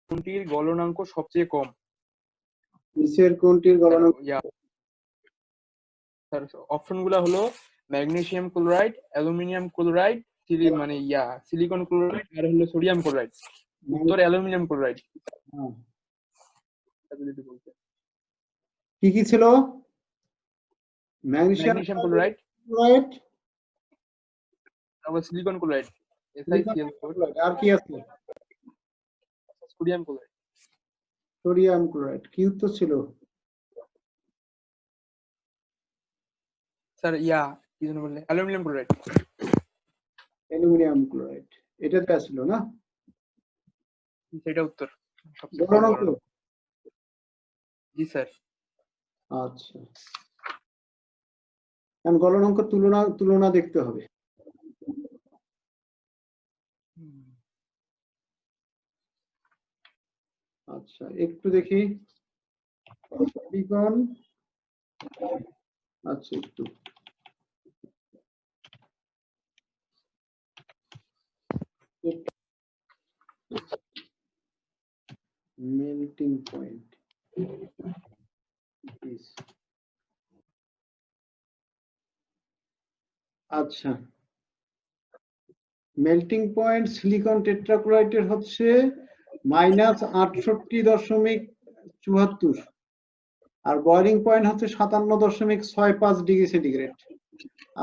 কোনটির গলনাঙ্ক সবচেয়ে কম? নিচের কোনটির গলনাঙ্ক? স্যার অপশনগুলো হলো magnesium chloride, aluminium chloride, silicon chloride আর হলো সোডিয়াম ক্লোরাইড। উত্তর অ্যালুমিনিয়াম ক্লোরাইড। কি কি ছিল? ম্যাগনেসিয়াম ক্লোরাইড, ক্লোরাইড, তারপর সিলিকন ক্লোরাইড, আর কি আছে? Sodium chloride. Sodium chloride. কি উত্তর ছিল? স্যার কি যেন বললে? Aluminium chloride. অ্যালুমিনিয়াম ক্লোরাইড এটাতে আসলো না? সেটা উত্তর। গলনাঙ্ক? জি স্যার। আচ্ছা, কারণ গলনাঙ্ক তুলনা দেখতে হবে। আচ্ছা, একটু দেখি সিলিকন। আচ্ছা, একটু মেল্টিং পয়েন্ট। আচ্ছা, মেল্টিং পয়েন্ট সিলিকন টেট্রাক্লোরাইডের হচ্ছে -68.74 আর বয়লিং পয়েন্ট হচ্ছে 57.65 ডিগ্রি সেন্টিগ্রেড।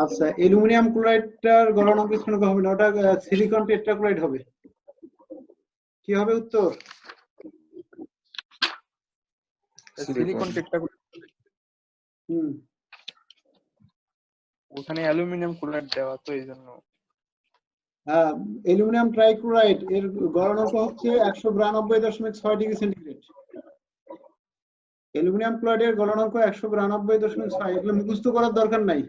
আচ্ছা, অ্যালুমিনিয়াম ক্লোরাইডটার গলনাঙ্ক স্থানাঙ্ক হবে না, ওটা সিলিকন টেট্রাক্লোরাইড হবে। কি হবে উত্তর? Silicon tetrachloride. ওখানে অ্যালুমিনিয়াম ক্লোরাইড দেওয়া, তো এই জন্য। হ্যাঁ, অ্যালুমিনিয়াম ট্রাইক্লোরাইড এর গলনাঙ্ক হচ্ছে 192.6 ডিগ্রি সেন্টিগ্রেড। অ্যালুমিনিয়াম ক্লোরাইডের গলনাঙ্ক 192.6। এগুলো মুখস্থ করার দরকার নাই।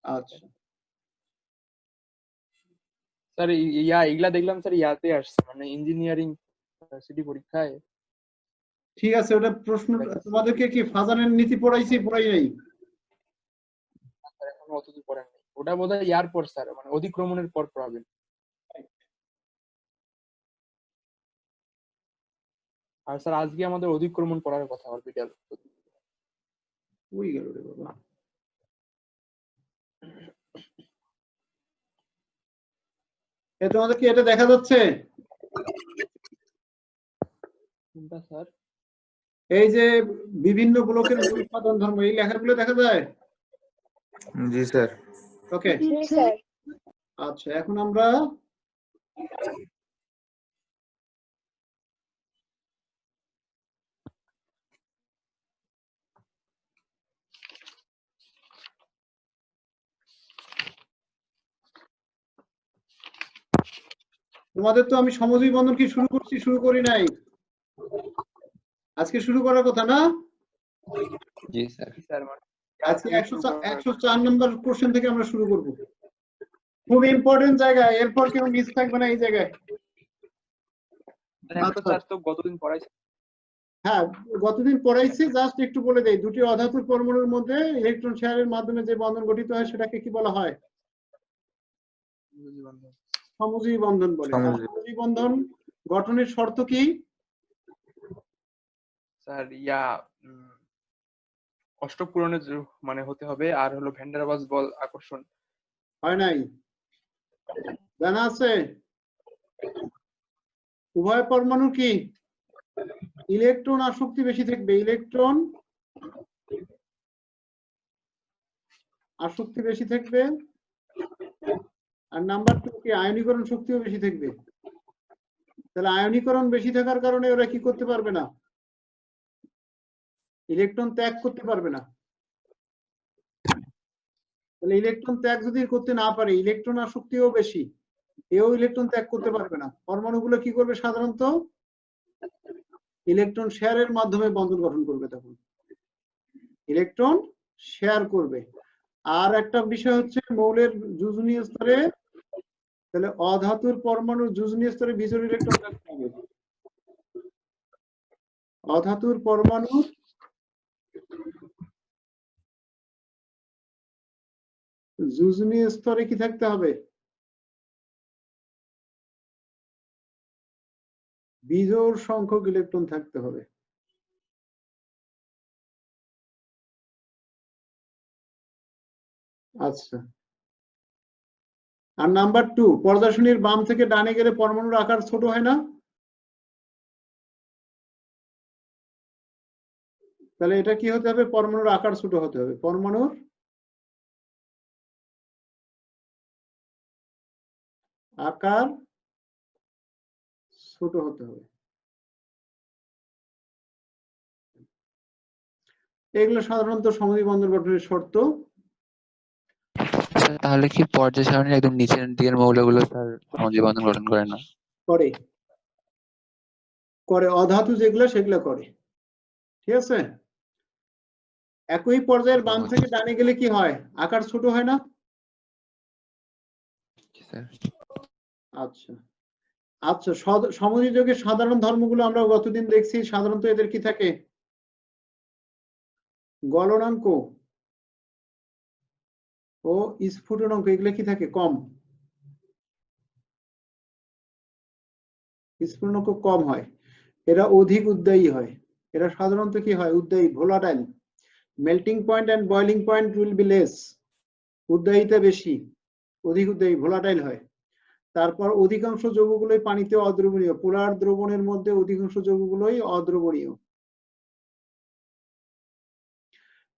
আচ্ছা স্যার এগুলা দেখলাম স্যার ইয়াতে আসছে, মানে ইঞ্জিনিয়ারিং সিটি পরীক্ষায়। ঠিক আছে, ওটা প্রশ্ন তোমাদেরকে কি ফাজানের নীতি পড়াই নাই? এখনো অতদূর পড়েন নাই। ওটা বোধহয় ইয়ার পর স্যার, মানে অধিক্রমণের পর পড়াবেন। আর স্যার আজকে আমাদের অধিক্রমণ পড়ার কথা, অরবিটাল। ওই গেল রে বাবা। তোমাদের কি এটা দেখা যাচ্ছে? কোনটা স্যার? এই যে বিভিন্ন ব্লকের মূল উৎপাদন ধর্ম, এই লেখাগুলো দেখা যায়? জি স্যার। ওকে আচ্ছা, এখন আমরা তোমাদের তো আমি সমজীবী বন্ধন কি শুরু করছি? শুরু করি নাই? আজকে শুরু করার কথা না? জি স্যার। আজকে 104 নম্বর কোশ্চেন থেকে আমরা শুরু করব। খুব ইম্পর্টেন্ট জায়গা, এরপর কেউ মিস থাকবে না এই জায়গায়। গতদিন পড়াইছি। হ্যাঁ, গতদিন পড়াইছি, জাস্ট একটু বলে দেই। দুটি অধাতুর পরমাণুর মধ্যে ইলেকট্রন শেয়ারের মাধ্যমে যে বন্ধন গঠিত হয় সেটাকে কি বলা হয়? সমজীবী বন্ধন বলে। সমজীবী বন্ধন গঠনের শর্ত কি? স্যার অষ্টক পূরণের মানে হতে হবে, আর হলো ভ্যান ডার ওয়ালস বল আকর্ষণ। হয় নাই? জানা আছে? উভয় পরমাণু কি ইলেকট্রন আসক্তি বেশি থাকবে? ইলেকট্রন আসক্তি বেশি থাকবে। আর নাম্বার 2 কি আয়নীকরণ শক্তিও বেশি থাকবে। তাহলে আয়নীকরণ বেশি থাকার কারণে ওরা কি করতে পারবে না? ইলেকট্রন ত্যাগ করতে পারবে না। তাহলে ইলেকট্রন ত্যাগ যদি করতে না পারে, ইলেকট্রন আসক্তিও বেশি, এও ইলেকট্রন ত্যাগ করতে পারবে না। পরমাণুগুলো কি করবে? সাধারণত ইলেকট্রন শেয়ারের মাধ্যমে বন্ধন গঠন করবে। তখন ইলেকট্রন শেয়ার করবে। আর একটা বিষয় হচ্ছে মৌলের যোজনীয় স্তরে, তাহলে অধাতুর পরমাণুর যোজনীয় স্তরে বিজোড় ইলেকট্রন থাকতে হবে। অধাতুর পরমাণু যোজনীয় স্তরে কি থাকতে হবে? বিজোড় সংখ্যক ইলেকট্রন থাকতে হবে। আচ্ছা, আর নাম্বার 2, পর্দাশনীর বাম থেকে ডানে গেলে পরমাণুর আকার ছোট হয় না? তাহলে এটা কি হতে হবে? পরমাণুর আকার ছোট হতে হবে। পরমাণুর আকার ছোট হতে হবে। এগুলো সাধারণত সমদ্বি বন্ধন গঠনের শর্ত। তাহলে কি পর্যায় সারণীর একদম নিচের দিকের মৌলগুলো স্যার সমদ্বি বন্ধন গঠন করে না? করে করে অধাতু যেগুলো সেগুলো করে, ঠিক আছে। একই পর্যায়ের বাম থেকে ডানে গেলে কি হয়? আকার ছোট হয় না? আচ্ছা আচ্ছা, সমদ্বি যৌগের সাধারণ ধর্মগুলো আমরা গতদিন দেখছি। সাধারণত এদের কি থাকে? গলনাঙ্ক ও স্ফুটনাঙ্ক এগুলো কি থাকে? কম। স্ফুটনাঙ্ক কম হয়, এরা অধিক উদ্দায়ী হয়। এরা সাধারণত কি হয়? উদ্দায়ী, volatile. Melting point and boiling point will be less. উদ্দায়ীতা বেশি, অধিক উদ্দায়ী, ভোলাটাইল হয়। তারপর অধিকাংশ যৌগগুলোই পানিতে অদ্রবণীয়। পোলার দ্রবণের মধ্যে অধিকাংশ যৌগগুলোই অদ্রবণীয়।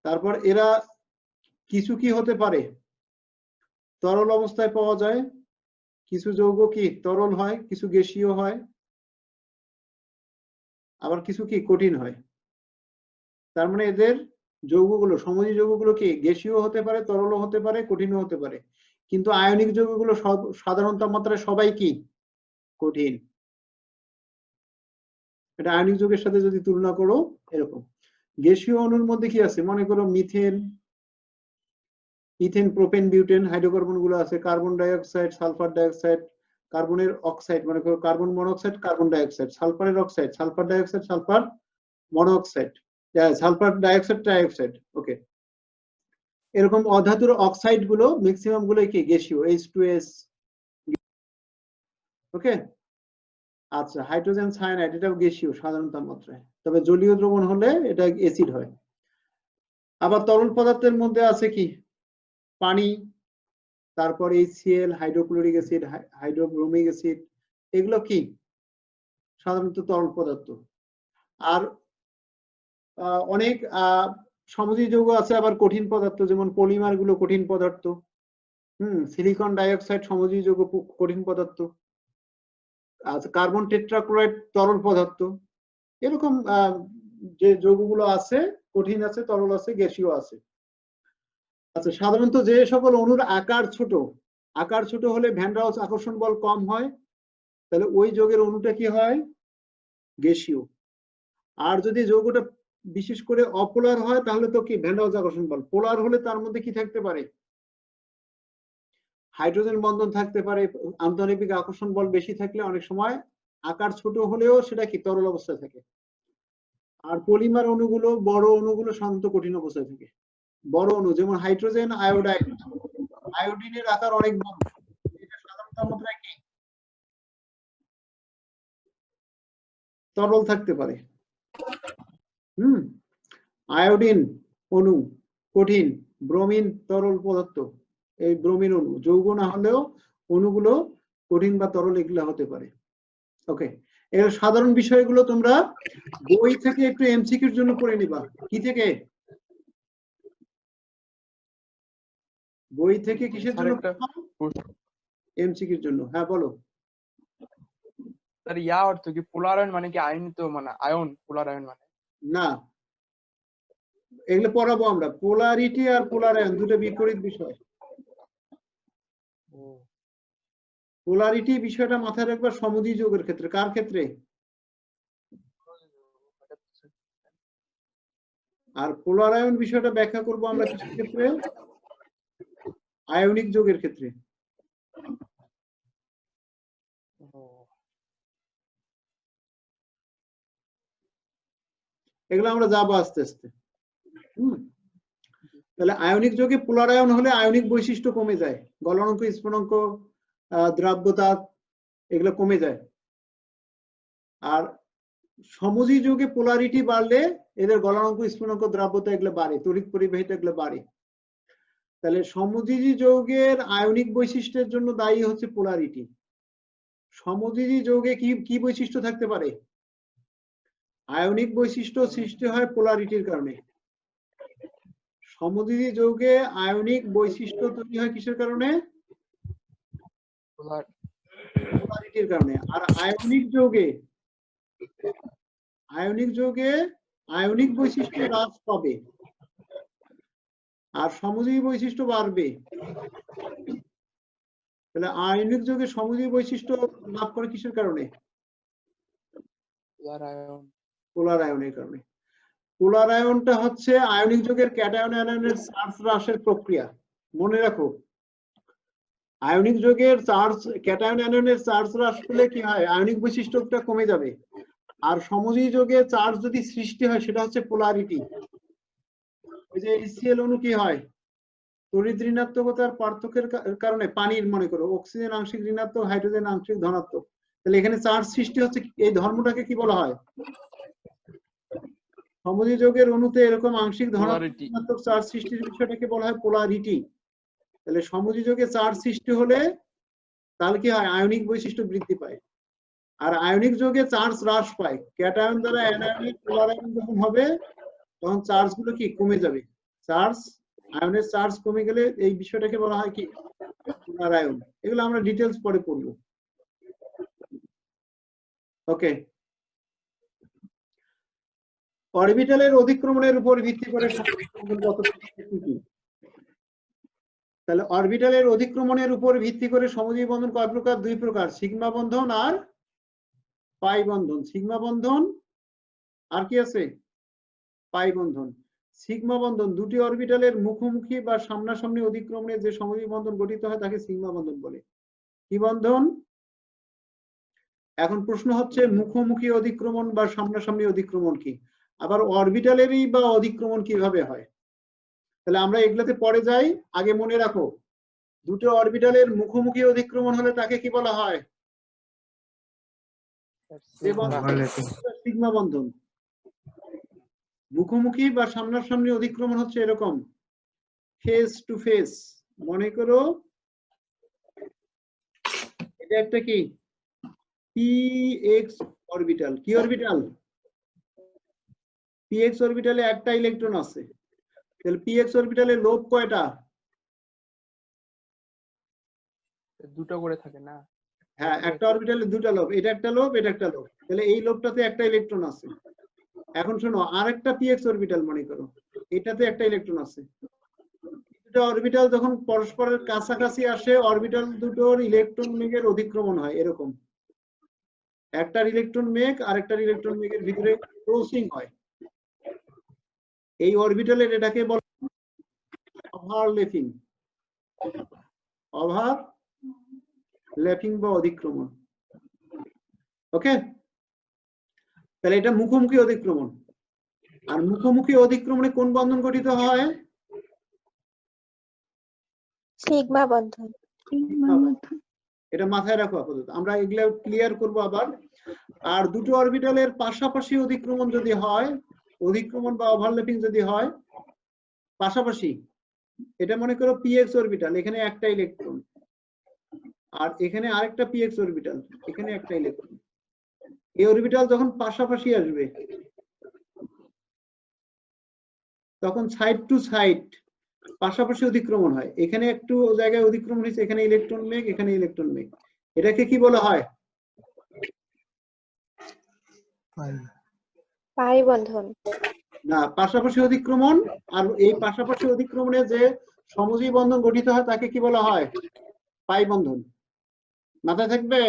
তারপর এরা কিছু কি হতে পারে? তরল অবস্থায় পাওয়া যায়। কিছু যৌগ কি তরল হয়, কিছু গ্যাসীয় হয়, আবার কিছু কি কঠিন হয়। তার মানে এদের যৌগগুলো, সমযোজী যৌগগুলো কি গ্যাসীয় হতে পারে, তরলও হতে পারে, কঠিনও হতে পারে। কিন্তু আয়নিক যৌগগুলো সাধারণ তাপমাত্রায় সবাই কি কঠিন। এটা আয়নিক যৌগের সাথে যদি তুলনা করো এরকম। গ্যাসীয় অণুর মধ্যে কি আছে? মনে করো methane, ethane, propane, butane, hydrocarbon গুলো আছে। Carbon dioxide, sulphur dioxide, কার্বনের অক্সাইড, মনে করো carbon monoxide, carbon dioxide, সালফারের oxide, sulphur dioxide, sulphur monoxide, sulphur dioxide, trioxide. Okay, এরকম অধাতুর অক্সাইড গুলো ম্যাক্সিমাম গুলো কি গ্যাসীয়, H2S। ওকে, আচ্ছা, হাইড্রোজেন সায়ানাইড এটাও গ্যাসীয় সাধারণ তাপমাত্রায়, তবে জলীয় দ্রবণ হলে এটা অ্যাসিড হয়। আবার তরল পদার্থের মধ্যে আছে কি? পানি, তারপর HCl, হাইড্রোক্লোরিক অ্যাসিড, হাইড্রোব্রোমিক অ্যাসিড, এগুলো কি সাধারণত তরল পদার্থ। আর অনেক সমযোজী যৌগ আছে আবার কঠিন পদার্থ, যেমন পলিমার গুলো কঠিন পদার্থ। সিলিকন ডাইঅক্সাইড সমযোজী যৌগ, কঠিন পদার্থ। আচ্ছা, কার্বন টেট্রাক্লোরাইড তরল পদার্থ। এরকম যে যৌগগুলো আছে, কঠিন আছে, তরল আছে, গ্যাসীয় আছে। আচ্ছা, সাধারণত যে সকল অণুর আকার ছোট হলে ভ্যান ডার ওয়ালস আকর্ষণ বল কম হয়, তাহলে ওই যৌগের অণুটা কি হয়? গ্যাসীয়। আর যদি যৌগটা বিশেষ করে অপোলার হয় তাহলে তো কি ভ্যান ডার ওয়ালস আকর্ষণ বল। পোলার হলে তার মধ্যে কি থাকতে পারে? হাইড্রোজেন বন্ধন থাকতে পারে। আন্তঃনালিক আকর্ষণ বল বেশি থাকলে অনেক সময় আকার ছোট হলেও সেটা কি তরল অবস্থায় থাকে। আর পলিমার অণুগুলো, বড় অণুগুলো সাধারণত কঠিন অবস্থায় থাকে। বড় অণু যেমন হাইড্রোজেন আয়োডাইড, আয়োডিনের আকার অনেক বড়, এটা সাধারণ তাপমাত্রায় কি তরল থাকতে পারে। আয়োডিন অণু কঠিন, ব্রোমিন তরল পদার্থ। এই ব্রোমিন অণু যৌগ না হলেও অণুগুলো কঠিন বা তরল এগুলো হতে পারে। ওকে, এর সাধারণ বিষয়গুলো তোমরা বই থেকে একটু এমসিকিউর জন্য পড়ে নিবা। কি থেকে? বই থেকে কিসের জন্য? এমসিকিউর জন্য। হ্যাঁ বলো। স্যার ইয়া অর্থ কি পোলার আয়ন মানে কি আয়নিত, মানে আয়ন, পোলার আয়ন মানে? না, এগুলো পড়াবো আমরা। পোলারিটি আর পোলার আয়ন দুটো বিপরীত বিষয়। পোলারিটি বিষয়টা মাথায় রাখবা সমযোজী যৌগের ক্ষেত্রে। কার ক্ষেত্রে? আর পোলার আয়ন বিষয়টা ব্যাখ্যা করব আমরা কিসের ক্ষেত্রে? আয়নিক যৌগের ক্ষেত্রে। এগুলো আমরা যাবো আস্তে আস্তে। তাহলে আয়নিক যৌগে পোলার আয়ন হলে আয়নিক বৈশিষ্ট্য কমে যায়, গলনাঙ্ক, স্ফুটনাঙ্ক, দ্রাব্যতা এগুলো কমে যায়। আর সমযোজী যৌগে পোলারিটি বাড়লে এদের গলনাঙ্ক, স্ফুটনাঙ্ক, দ্রাব্যতা এগুলো বাড়ে, তড়িৎ পরিবাহিতা এগুলো বাড়ে। তাহলে সমযোজী যৌগের আয়নিক বৈশিষ্ট্যের জন্য দায়ী হচ্ছে পোলারিটি। সমযোজী যৌগে কি কি বৈশিষ্ট্য থাকতে পারে? আয়নিক বৈশিষ্ট্য সৃষ্টি হয় পোলারিটির কারণে। সমযোজী যৌগে আয়নিক বৈশিষ্ট্য তৈরি হয় কিসের কারণে? পোলারিটির কারণে। আর আয়নিক যৌগে আয়নিক বৈশিষ্ট্য হ্রাস পাবে আর সমযোজী বৈশিষ্ট্য বাড়বে। তাহলে আয়নিক যৌগে সমযোজী বৈশিষ্ট্য লাভ করে কিসের কারণে? পোলার আয়নের কারণে। পোলার আয়নটা হচ্ছে আয়নিক যৌগের ক্যাটায়ন আয়নের চার্জ হ্রাসের প্রক্রিয়া। মনে রাখো, আয়নিক যৌগের চার্জ, ক্যাটায়ন আয়নের চার্জ হ্রাস পেলে কি হয়? আয়নিক বৈশিষ্ট্যটা কমে যাবে। আর সমযোজী যৌগে চার্জ যদি সৃষ্টি হয় সেটা হচ্ছে পোলারিটি। ওই যে HCl অণু কি হয়? তড়িৎ ঋণাত্মকতার পার্থক্যের কারণে পানির, মনে করো অক্সিজেন আংশিক ঋণাত্মক, হাইড্রোজেন আংশিক ধনাত্মক, তাহলে এখানে চার্জ সৃষ্টি হচ্ছে। এই ধর্মটাকে কি বলা হয়? সমযোজী যৌগের অণুতে এরকম আংশিক ধনাত্মক চার্জ সৃষ্টির বিষয়টাকে বলা হয় পোলারিটি। তাহলে সমযোজী যৌগে চার্জ সৃষ্টি হলে তাহলে কি হয়? আয়নিক বৈশিষ্ট্য বৃদ্ধি পায়। আর আয়নিক যৌগে চার্জ হ্রাস পায়। ক্যাটায়ন দ্বারা অ্যানায়নিক পোলার আয়ন যখন হবে তখন চার্জ গুলো কি কমে যাবে। আয়নের চার্জ কমে গেলে এই বিষয়টাকে বলা হয় কি? পোলার আয়ন। এগুলো আমরা ডিটেলস পরে পড়বো। ওকে। অরবিটালের অধিক্রমণের উপর ভিত্তি করে তাহলে অরবিটালের অধিক্রমণের উপর ভিত্তি করে সমযোজী বন্ধন কয় প্রকার? দুই প্রকার, সিগমা বন্ধন আর পাই বন্ধন। সিগমা বন্ধন আর কি আছে? পাই বন্ধন। সিগমা বন্ধন দুটি অরবিটালের মুখোমুখি বা সামনাসামনি অধিক্রমণে যে সমযোজী বন্ধন গঠিত হয় তাকে সিগমা বন্ধন বলে। কি বন্ধন? এখন প্রশ্ন হচ্ছে মুখোমুখি অধিক্রমণ বা সামনাসামনি অধিক্রমণ কি, আবার অরবিটালেরই বা অধিক্রমণ কিভাবে হয়? তাহলে আমরা এগুলোতে পরে যাই। আগে মনে রাখো, দুটো অরবিটালের মুখোমুখি অধিক্রমণ হলে তাকে কি বলা হয়? সিগমা বন্ধন। মুখোমুখি বা সামনাসামনি অধিক্রমণ হচ্ছে এরকম, ফেস টু ফেস। মনে করো এটা একটা কি px অরবিটাল। কি অরবিটাল? px অরবিটালে একটা ইলেকট্রন আছে। তাহলে px অরবিটালে লোব কয়টা? দুটো করে থাকে না? হ্যাঁ, একটা অরবিটালে দুটো লোব। এটা একটা লোব, এটা একটা লোব। তাহলে এই লোবটাতে একটা ইলেকট্রন আছে। এখন শোনো, আরেকটা px অরবিটাল মনে করো, এটাতে একটা ইলেকট্রন আছে। দুটো অরবিটাল যখন পরস্পরের কাছাকাছি আসে, অরবিটাল দুটোর ইলেকট্রন মেঘের অধিক্রমণ হয় এরকম। একটার ইলেকট্রন মেঘ আরেকটার ইলেকট্রন মেঘের ভিতরে ক্রসিং হয়। এই অরবিটালের এটাকে বলে ওভারল্যাপিং। ওভারল্যাপিং বা অধিক্রমণ। ওকে। তাহলে এটা মুখোমুখি অধিক্রমণ। আর মুখোমুখি অধিক্রমণে কোন বন্ধন গঠিত হয়? সিগমা বন্ধন। এটা মাথায় রাখো আপাতত, আমরা এগুলা ক্লিয়ার করব আবার। আর দুটো অরবিটালের পাশাপাশি অধিক্রমণ যদি হয়, অধিক্রমণ বা ওভারল্যাপিং যদি হয় পাশাপাশি, এটা মনে করো px অরবিটাল, এখানে একটা ইলেকট্রন, আর এখানে আরেকটা px অরবিটাল, এখানে একটা ইলেকট্রন। এই অরবিটাল যখন পাশাপাশি আসবে তখন সাইড টু সাইড পাশাপাশি অধিক্রমণ হয়। এখানে একটু জায়গায় অধিক্রমণ হয়েছে, এখানে ইলেকট্রন মেঘ, এখানে ইলেকট্রন মেঘ। এটাকে কি বলা হয়? পাই বন্ধন। না, পাশাপাশি অধিক্রমণ। আর এই পাশাপাশি অধিক্রমণে যে সমযোজী বন্ধন গঠিত হয় তাকে কি বলা হয়? পাই বন্ধন। মাথায় থাকবে?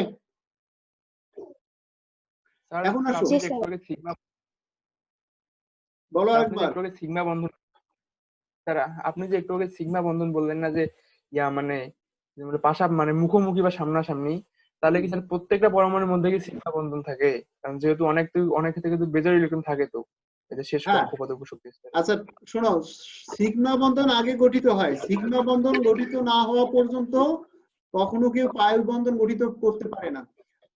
এখন আসো, বলো একবার। সিগমা বন্ধন স্যার, আপনি যে একটু আগে সিগমা বন্ধন বললেন না, যে মানে মানে মুখোমুখি বা সামনাসামনি, তাহলে কি স্যার প্রত্যেকটা পরমাণুর মধ্যে কি সিগমা বন্ধন থাকে? কারণ যেহেতু অনেক ক্ষেত্রে কিন্তু বেজর ইলেকট্রন থাকে, তো এটা শেষ কক্ষপথে শক্তি। আচ্ছা শোনো, সিগমা বন্ধন আগে গঠিত হয়। সিগমা বন্ধন গঠিত না হওয়া পর্যন্ত কখনো কেউ পাই বন্ধন গঠিত করতে পারে না।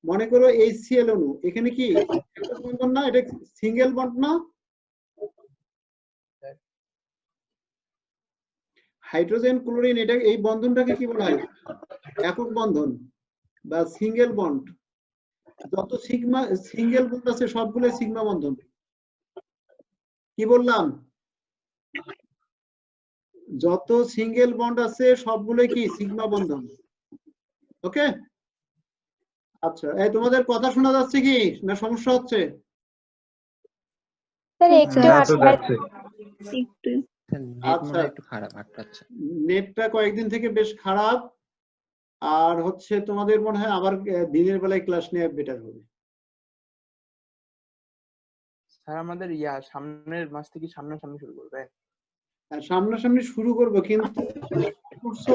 মনে করো HCl অণু, এখানে কি একক বন্ধন না, এটা সিঙ্গেল বন্ড না? হাইড্রোজেন ক্লোরিন, এটা এই বন্ধনটাকে কি বলা হয়? একক বন্ধন বা সিঙ্গেল বন্ড। যত সিঙ্গেল বন্ড আছে সবগুলো সিগমা বন্ধন। কি বললাম? যত সিঙ্গেল বন্ড আছে সবগুলো কি সিগমা বন্ধন। ওকে, আচ্ছা এই তোমাদের কথা শোনা যাচ্ছে কি না সমস্যা হচ্ছে? স্যার একটু আটকাচ্ছে। একটু আচ্ছা, একটু খারাপ আটকাচ্ছে। নেটটা কয়েকদিন থেকে বেশ খারাপ, আর হচ্ছে তোমাদের মনে হয় আবার দিনের বেলায় ক্লাস নেওয়া বেটার হবে। স্যার আমাদের সামনের মাস থেকে সামনাসামনি শুরু করবে। আর সামনাসামনি শুরু করবো, কিন্তু শুনছো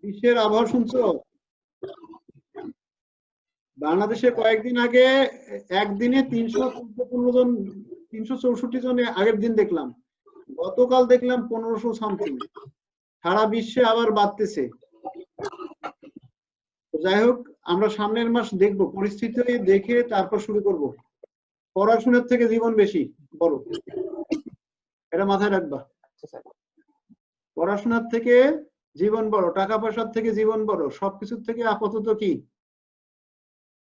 বিশ্বের আবহাওয়া শুনছো? বাংলাদেশে কয়েকদিন আগে একদিনে 355 জন, 364 জন আগের দিন দেখলাম, গতকাল দেখলাম 1500 সামথিং। সারা বিশ্বে আবার বাড়তেছে। যাই হোক, আমরা সামনের মাস দেখবো, পরিস্থিতি দেখে তারপর শুরু করব। পড়াশোনার থেকে জীবন বেশি বড়, এটা মাথায় রাখবা। আচ্ছা স্যার। পড়াশোনার থেকে জীবন বড়, টাকা পয়সার থেকে জীবন বড়, সবকিছুর থেকে আপাতত কি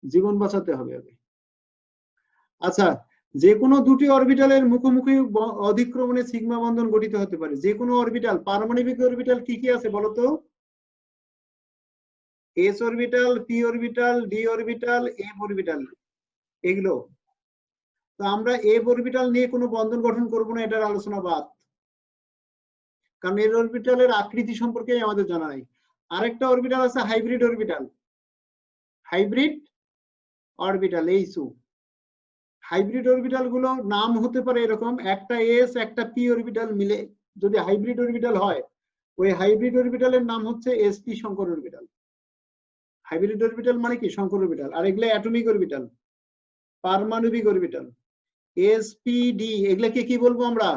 জীবন বাঁচাতে হবে আগে। আচ্ছা, যে কোনো দুটি অরবিটালের মুখোমুখি অধিক্রমণে সিগমা বন্ধন গঠিত হতে পারে। যে কোনো অরবিটাল, পারমাণবিক অরবিটাল কি কি আছে বলতো? S orbital, P orbital, D orbital, F orbital, এগুলো। তো আমরা এফ অরবিটাল নিয়ে কোনো বন্ধন গঠন করব না, এটার আলোচনা বাদ, কারণ এর অরবিটালের আকৃতি সম্পর্কে আমাদের জানা নাই। আরেকটা অরবিটাল আছে হাইব্রিড অরবিটাল, হাইব্রিড অরবিটাল, এইসু। হাইব্রিড অরবিটাল গুলো নাম হতে পারে এরকম, একটা এস একটা পি অরবিটাল মিলে যদি হাইব্রিড অরবিটাল হয়, ওই হাইব্রিড অরবিটালের নাম হচ্ছে SP Shankar orbital. Hybrid orbital মানে কি? শঙ্কর অরবিটাল। আর এগুলো অ্যাটমিক অরবিটাল, পারমাণবিক অরবিটাল, এসপিডি, এগুলাকে কি বলবো আমরা?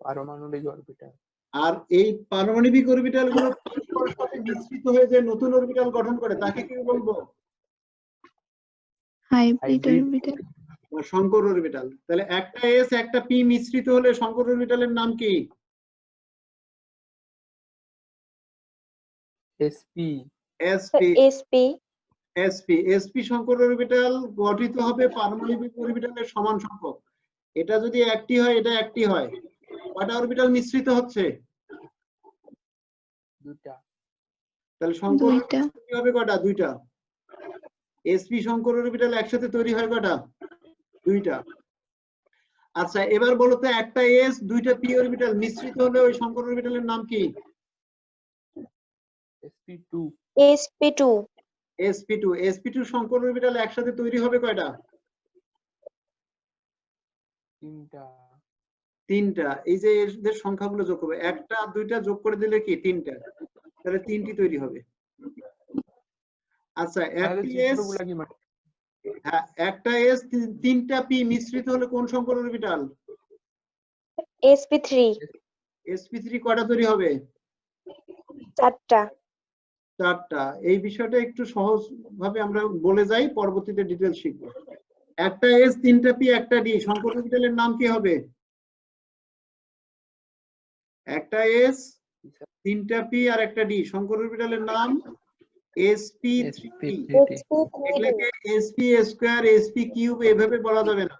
পারমাণবিক অরবিটাল। আর এই পারমাণবিক অরবিটাল গুলো পরস্পরের সাথে মিশ্রিত হয়ে যে নতুন অরবিটাল গঠন করে তাকে কি বলবো? Hybrid orbital. শঙ্কর অরবিটাল। তাহলে একটা এস একটা পি মিশ্রিত হলে শঙ্কর অরবিটালের নাম কি? SP. SP. SP. SP, SP Shankar orbital গঠিত হবে পারমাণবিক অরবিটালের সমান সংখ্যক। এটা যদি একটি হয়, এটা একটি হয়, কয়টা অরবিটাল মিশ্রিত হচ্ছে? দুটা। তাহলে শঙ্কর দুইটা। অরবিটাল হবে কয়টা? দুইটা। এসপি শঙ্কর অরবিটাল একসাথে তৈরি হয় কয়টা? দুইটা। আচ্ছা, এবার বলো তো, একটা এস দুইটা পি অরবিটাল মিশ্রিত হলে ওই শঙ্কর অরবিটালের নাম কি? sp2। sp2। sp2। sp2 Shankar orbital একসাথে তৈরি হবে কয়টা? তিনটা। তিনটা। এই যে এদের সংখ্যাগুলো যোগ হবে, একটা আর দুইটা যোগ করে দিলে কি? তিনটা। তাহলে তিনটি তৈরি হবে। আচ্ছা, একটি এস, হ্যাঁ, একটা এস তিনটা পি মিশ্রিত হলে কোন শঙ্কর অরবিটাল? sp3। sp3 কয়টা তৈরি হবে? চারটা। চারটা। এই বিষয়টা একটু সহজ ভাবে আমরা বলে যাই, পরবর্তীতে ডিটেইলস শিখবো। একটা এস তিনটা পি একটা ডি, শঙ্কর অরবিটালের নাম কি হবে? একটা এস তিনটা পি আর একটা ডি, শঙ্কর অরবিটালের নাম sp3। এগুলোকে sp স্কয়ার, sp কিউব এভাবে বলা যাবে না,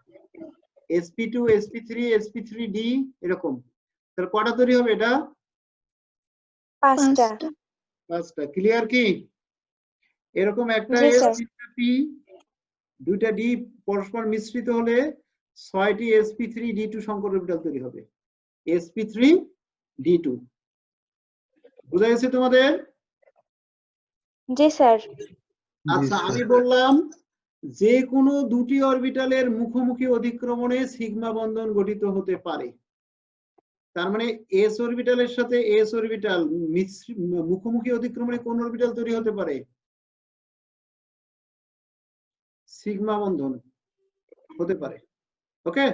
sp2 sp3 sp3d এরকম। তাহলে কয়টা তৈরি হবে এটা? পাঁচটা। পাঁচটা। ক্লিয়ার কি? এরকম একটা জি এস স্যার। তিনটা পি দুইটা ডি পরস্পর মিশ্রিত হলে 6টি sp3d2 শঙ্কর অরবিটাল তৈরি হবে। sp3d2 বুঝা গেছে তোমাদের? জি স্যার। আচ্ছা, আমি বললাম যে কোনো দুটি অরবিটালের মুখোমুখি অধিক্রমণে সিগমা বন্ধন গঠিত হতে পারে। তার মানে এস অরবিটালের সাথে এস অরবিটাল মুখোমুখি অধিক্রমণে কোন অরবিটাল তৈরি হতে পারে? সিগমা বন্ধন হতে পারে। ওকে,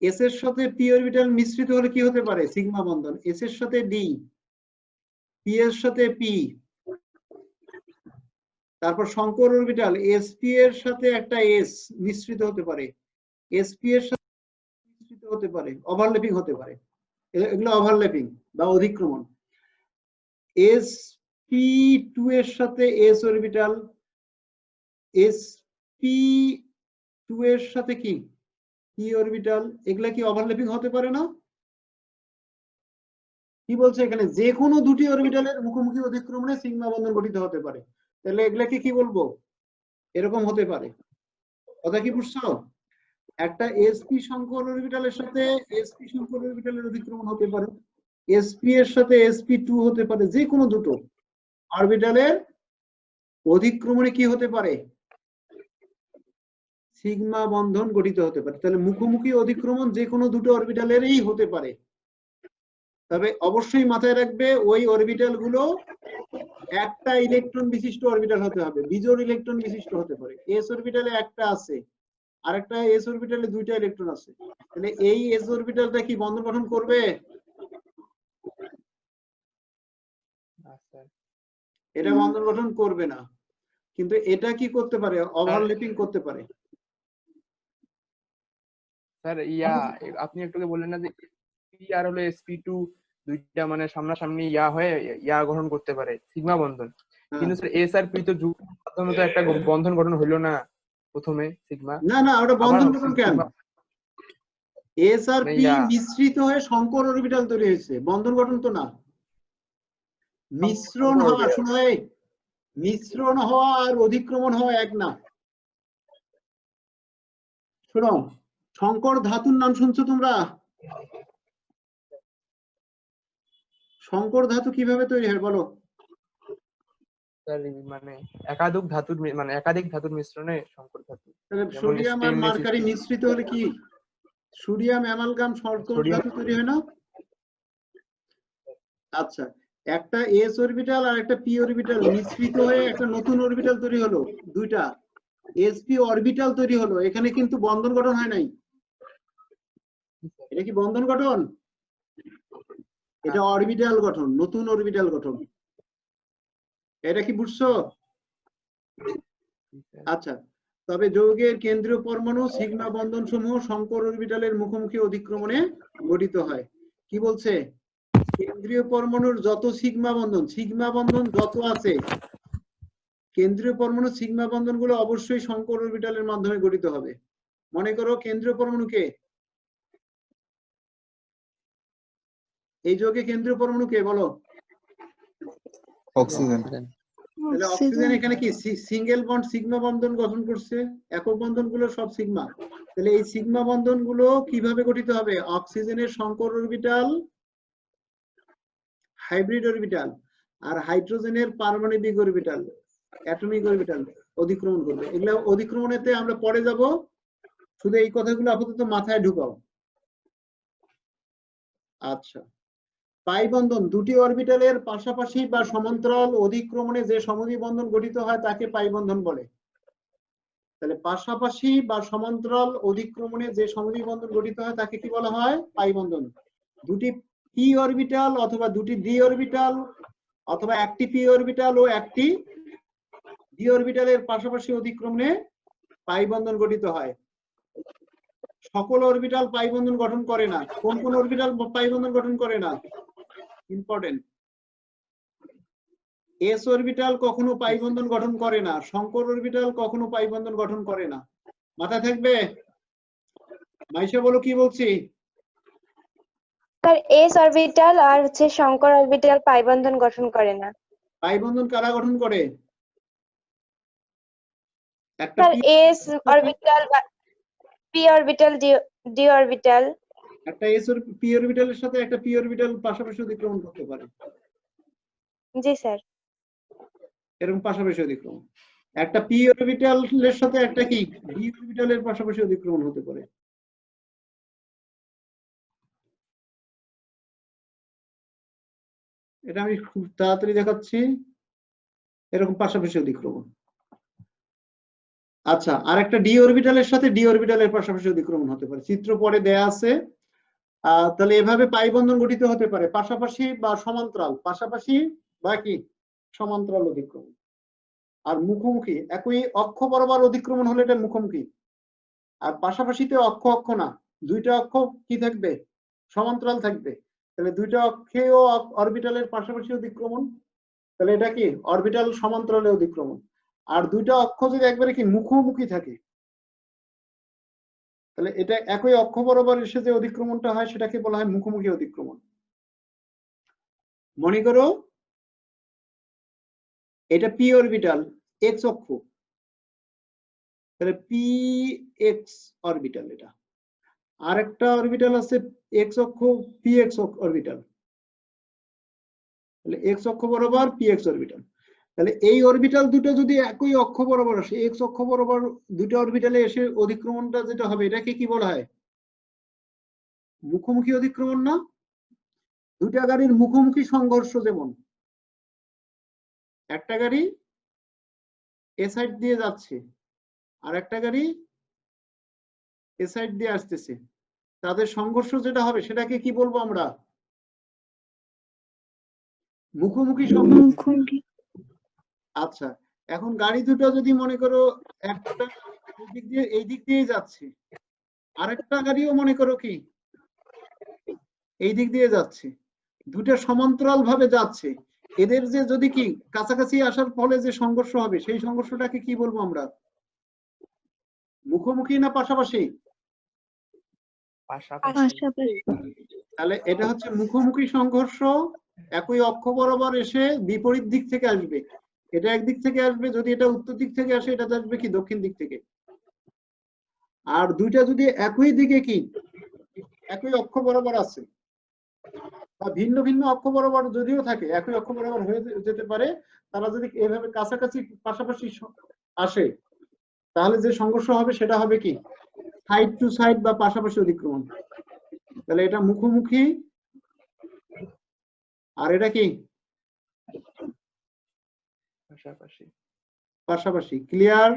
এস এর সাথে পি অরবিটাল মিশ্রিত হলে কি হতে পারে? সিগমা বন্ধন। এস এর সাথে ডি, পি এর সাথে পি, তারপর শঙ্কর অরবিটাল sp এর সাথে একটা s মিশ্রিত হতে পারে, sp এর সাথে মিশ্রিত হতে পারে, ওভারল্যাপিং হতে পারে, এগুলো ওভারল্যাপিং বা অধিক্রমণ। sp2 এর সাথে s অরবিটাল, sp2 এর সাথে কি p অরবিটাল, এগুলা কি ওভারল্যাপিং হতে পারে না? কি বলছে এখানে, যে কোনো দুটি অরবিটালের মুখোমুখি অধিক্রমণে সিগমা বন্ধন গঠিত হতে পারে। তাহলে এগুলাকে কি বলবো, এরকম হতে পারে। কথা কি বুঝছো? একটা sp শঙ্কর অরবিটালের সাথে sp শঙ্কর অরবিটালের অধিক্রমণ হতে পারে, sp এর সাথে sp2 হতে পারে, যে কোনো দুটো অরবিটালের অধিক্রমণে কি হতে পারে, সিগমা বন্ধন গঠিত হতে পারে। তাহলে মুখোমুখি অধিক্রমণ যে কোনো দুটো অরবিটালেরই হতে পারে, তবে অবশ্যই মাথায় রাখবে ওই অরবিটাল গুলো একটা ইলেকট্রন বিশিষ্ট অরবিটাল হতে হবে, বিজোড় ইলেকট্রন বিশিষ্ট হতে পারে। s অরবিটালে একটা আছে, আরেকটা s অরবিটালে দুইটা ইলেকট্রন আছে, তাহলে এই s অরবিটালটা কি বন্ধন গঠন করবে? আচ্ছা এটা বন্ধন গঠন করবে না, কিন্তু এটা কি করতে পারে, ওভারল্যাপিং করতে পারে। স্যার আপনি একটু আগে বললেন না যে sp আর হলো sp2 দুইটা মানে সামনাসামনি হয়ে গ্রহণ করতে পারে সিগমা বন্ধন, কিন্তু স্যার s আর p তো যুগ্ম মাধ্যমে তো একটা বন্ধন গঠন হইলো না প্রথমে সিগমা, না না, ওটা আবার বন্ধন গঠন কেন? সিগমা s আর p মিশ্রিত হয়ে শঙ্কর অরবিটাল তৈরি হয়েছে, বন্ধন গঠন তো না। মিশ্রণ হওয়া, শোনো এই, মিশ্রণ হওয়া আর অধিক্রমণ হওয়া এক না। শোনো, শঙ্কর ধাতুর নাম শুনছো তোমরা? শঙ্কর ধাতু কিভাবে তৈরি হয় বলো? মানে একাধিক ধাতুর মিশ্রণে শঙ্কর ধাতু, তাহলে যেমন সোডিয়াম আর স্টেনলেস মার্কারি স্টিল। মিশ্রিত হলে কি সোডিয়াম অ্যামালগাম শঙ্কর ধাতু তৈরি হয় না? আচ্ছা, একটা s অরবিটাল আর একটা p অরবিটাল মিশ্রিত হয়ে একটা নতুন অরবিটাল তৈরি হলো, দুইটা sp অরবিটাল তৈরি হলো, এখানে কিন্তু বন্ধন গঠন হয় নাই। এটা কি বন্ধন গঠন? এটা অরবিটাল গঠন, নতুন অরবিটাল গঠন। এটা কি বুঝছো? আচ্ছা, তবে যৌগের কেন্দ্রীয় পরমাণু সিগমা বন্ধন সমূহ শঙ্কর অরবিটালের মুখোমুখি অধিক্রমণে গঠিত হয়। কি বলছে, কেন্দ্রীয় পরমাণুর যত সিগমা বন্ধন যত আছে, কেন্দ্রীয় পরমাণু সিগমা বন্ধন গুলো অবশ্যই শঙ্কর অরবিটালের মাধ্যমে গঠিত হবে। মনে করো কেন্দ্রীয় পরমাণুকে, এই যৌগে কেন্দ্রীয় পরমাণু কে বলো? অক্সিজেন। তাহলে অক্সিজেন এখানে কি সিঙ্গেল বন্ড সিগমা বন্ধন গঠন করছে, একক বন্ধন গুলো সব সিগমা। তাহলে এই সিগমা বন্ধন গুলো কিভাবে গঠিত হবে, অক্সিজেনের শঙ্কর অরবিটাল, হাইব্রিড অরবিটাল, আর হাইড্রোজেনের পারমাণবিক অরবিটাল, অ্যাটমিক অরবিটাল অধিক্রমণ করবে। এগুলো অধিক্রমণেতে আমরা পরে যাব, শুধু এই কথাগুলো আপাতত মাথায় ঢুকাও। আচ্ছা, পাই বন্ধন, দুটি অরবিটালের পাশাপাশি বা সমান্তরাল অধিক্রমণে যে সমদ্বি বন্ধন গঠিত হয় তাকে পাই বন্ধন বলে। তাহলে পাশাপাশি বা সমান্তরাল অধিক্রমণে যে সমদ্বি বন্ধন গঠিত হয় তাকে কি বলা হয়, পাই বন্ধন। দুটি পি অরবিটাল অথবা দুটি ডি অরবিটাল অথবা একটি পি অরবিটাল ও একটি ডি অরবিটালের পাশাপাশি অধিক্রমণে পাই বন্ধন গঠিত হয়। সকল অরবিটাল পাই বন্ধন গঠন করে না। কোন কোন অরবিটাল পাই বন্ধন গঠন করে না? ইম্পর্টেন্ট, এস অরবিটাল কখনো পাই বন্ধন গঠন করে না, শঙ্কর অরবিটাল কখনো পাই বন্ধন গঠন করে না। মাথায় থাকবে। মাইশা বলো কি বলছি? স্যার এস অরবিটাল আর শঙ্কর অরবিটাল পাই বন্ধন গঠন করে না। পাই বন্ধন কারা গঠন করে? একটা স্যার এস অরবিটাল বা পি অরবিটাল ডি অরবিটাল। একটা এস পি অরবিটালের সাথে একটা পি অরবিটাল পাশাপাশি অতিক্রমণ করতে পারে। জি স্যার। এরকম পাশাপাশি অতিক্রমণ। একটা পি অরবিটালের সাথে একটা কি ডি অরবিটালের পাশাপাশি অতিক্রমণ হতে পারে। এটা আমি খুব তাড়াতাড়ি দেখাচ্ছি, এরকম পাশাপাশি অতিক্রমণ। আচ্ছা, আর একটা ডি অরবিটালের সাথে ডি অরবিটালের পাশাপাশি অতিক্রমণ হতে পারে, চিত্র পরে দেয়া আছে। তাহলে এভাবে পাই বন্ধন গঠিত হতে পারে পাশাপাশি বা সমান্তরাল, পাশাপাশি বা কি সমান্তরাল অতিক্রমণ। আর মুখোমুখি একই অক্ষ বরাবর অতিক্রমণ হলে এটা মুখোমুখি। আর পাশাপাশিতে অক্ষ অক্ষ না, দুইটা অক্ষ কি থাকবে? সমান্তরাল থাকবে। তাহলে দুইটা অক্ষেও অরবিটালের পাশাপাশি অতিক্রমণ, তাহলে এটা কি অরবিটাল সমান্তরালে অতিক্রমণ। আর দুইটা অক্ষ যদি একবারে কি মুখোমুখি থাকে, তাহলে এটা একই অক্ষ বরাবর এসে যে অতিক্রমণটা হয় সেটাকে বলা হয় মুখোমুখি অতিক্রমণ। মনে করো এটা পি অরবিটাল, এক্স অক্ষ, তাহলে পি এক্স অরবিটাল। এটা আর একটা অরবিটাল আছে এক্স অক্ষ, পি এক্স অরবিটাল, তাহলে এক্স অক্ষ বরাবর পি এক্স অরবিটাল। তাহলে এই অরবিটাল দুটো যদি একই অক্ষ বরাবর আসে, এক্স অক্ষ বরাবর দুটো অরবিটালে এসে অতিক্রমণটা যেটা হবে এটাকে কি বলা হয়? মুখোমুখি অতিক্রমণ না? দুইটা গাড়ির মুখোমুখি সংঘর্ষ, যেমন একটা গাড়ি এ সাইড দিয়ে যাচ্ছে আর একটা গাড়ি এ সাইড দিয়ে আসতেছে, তাদের সংঘর্ষ যেটা হবে সেটাকে কি বলবো আমরা? মুখোমুখি সংঘর্ষ। মুখোমুখি। আচ্ছা, এখন গাড়ি দুটো যদি মনে করো একটা এই দিক দিয়ে যাচ্ছে, আরেকটা গাড়িও মনে করো কি এই দিক দিয়ে যাচ্ছে, দুটো সমান্তরাল ভাবে যাচ্ছে, এদের যে যদি কি কাছাকাছি আসার ফলে যে সংঘর্ষ হবে সেই সংঘর্ষটাকে কি বলবো আমরা? মুখোমুখি না পাশাপাশি? পাশাপাশি। তাহলে এটা হচ্ছে মুখোমুখি সংঘর্ষ, একই অক্ষ বরাবর এসে বিপরীত দিক থেকে আসবে। এটা একদিক থেকে আসবে, যদি এটা উত্তর দিক থেকে আসে এটা আসবে কি দক্ষিণ দিক থেকে। আর দুইটা যদি একই দিকে কি একই অক্ষ বরাবর আছে বা ভিন্ন ভিন্ন অক্ষ বরাবর যদিও থাকে, একই অক্ষ বরাবর হয়ে যেতে পারে, তারা যদি এভাবে কাছাকাছি পাশাপাশি আসে তাহলে যে সংঘর্ষ হবে সেটা হবে কি সাইড টু সাইড বা পাশাপাশি অতিক্রমণ। তাহলে এটা মুখোমুখি আর এটা কি পাশাপাশি। পাশাপাশি। ক্লিয়ার?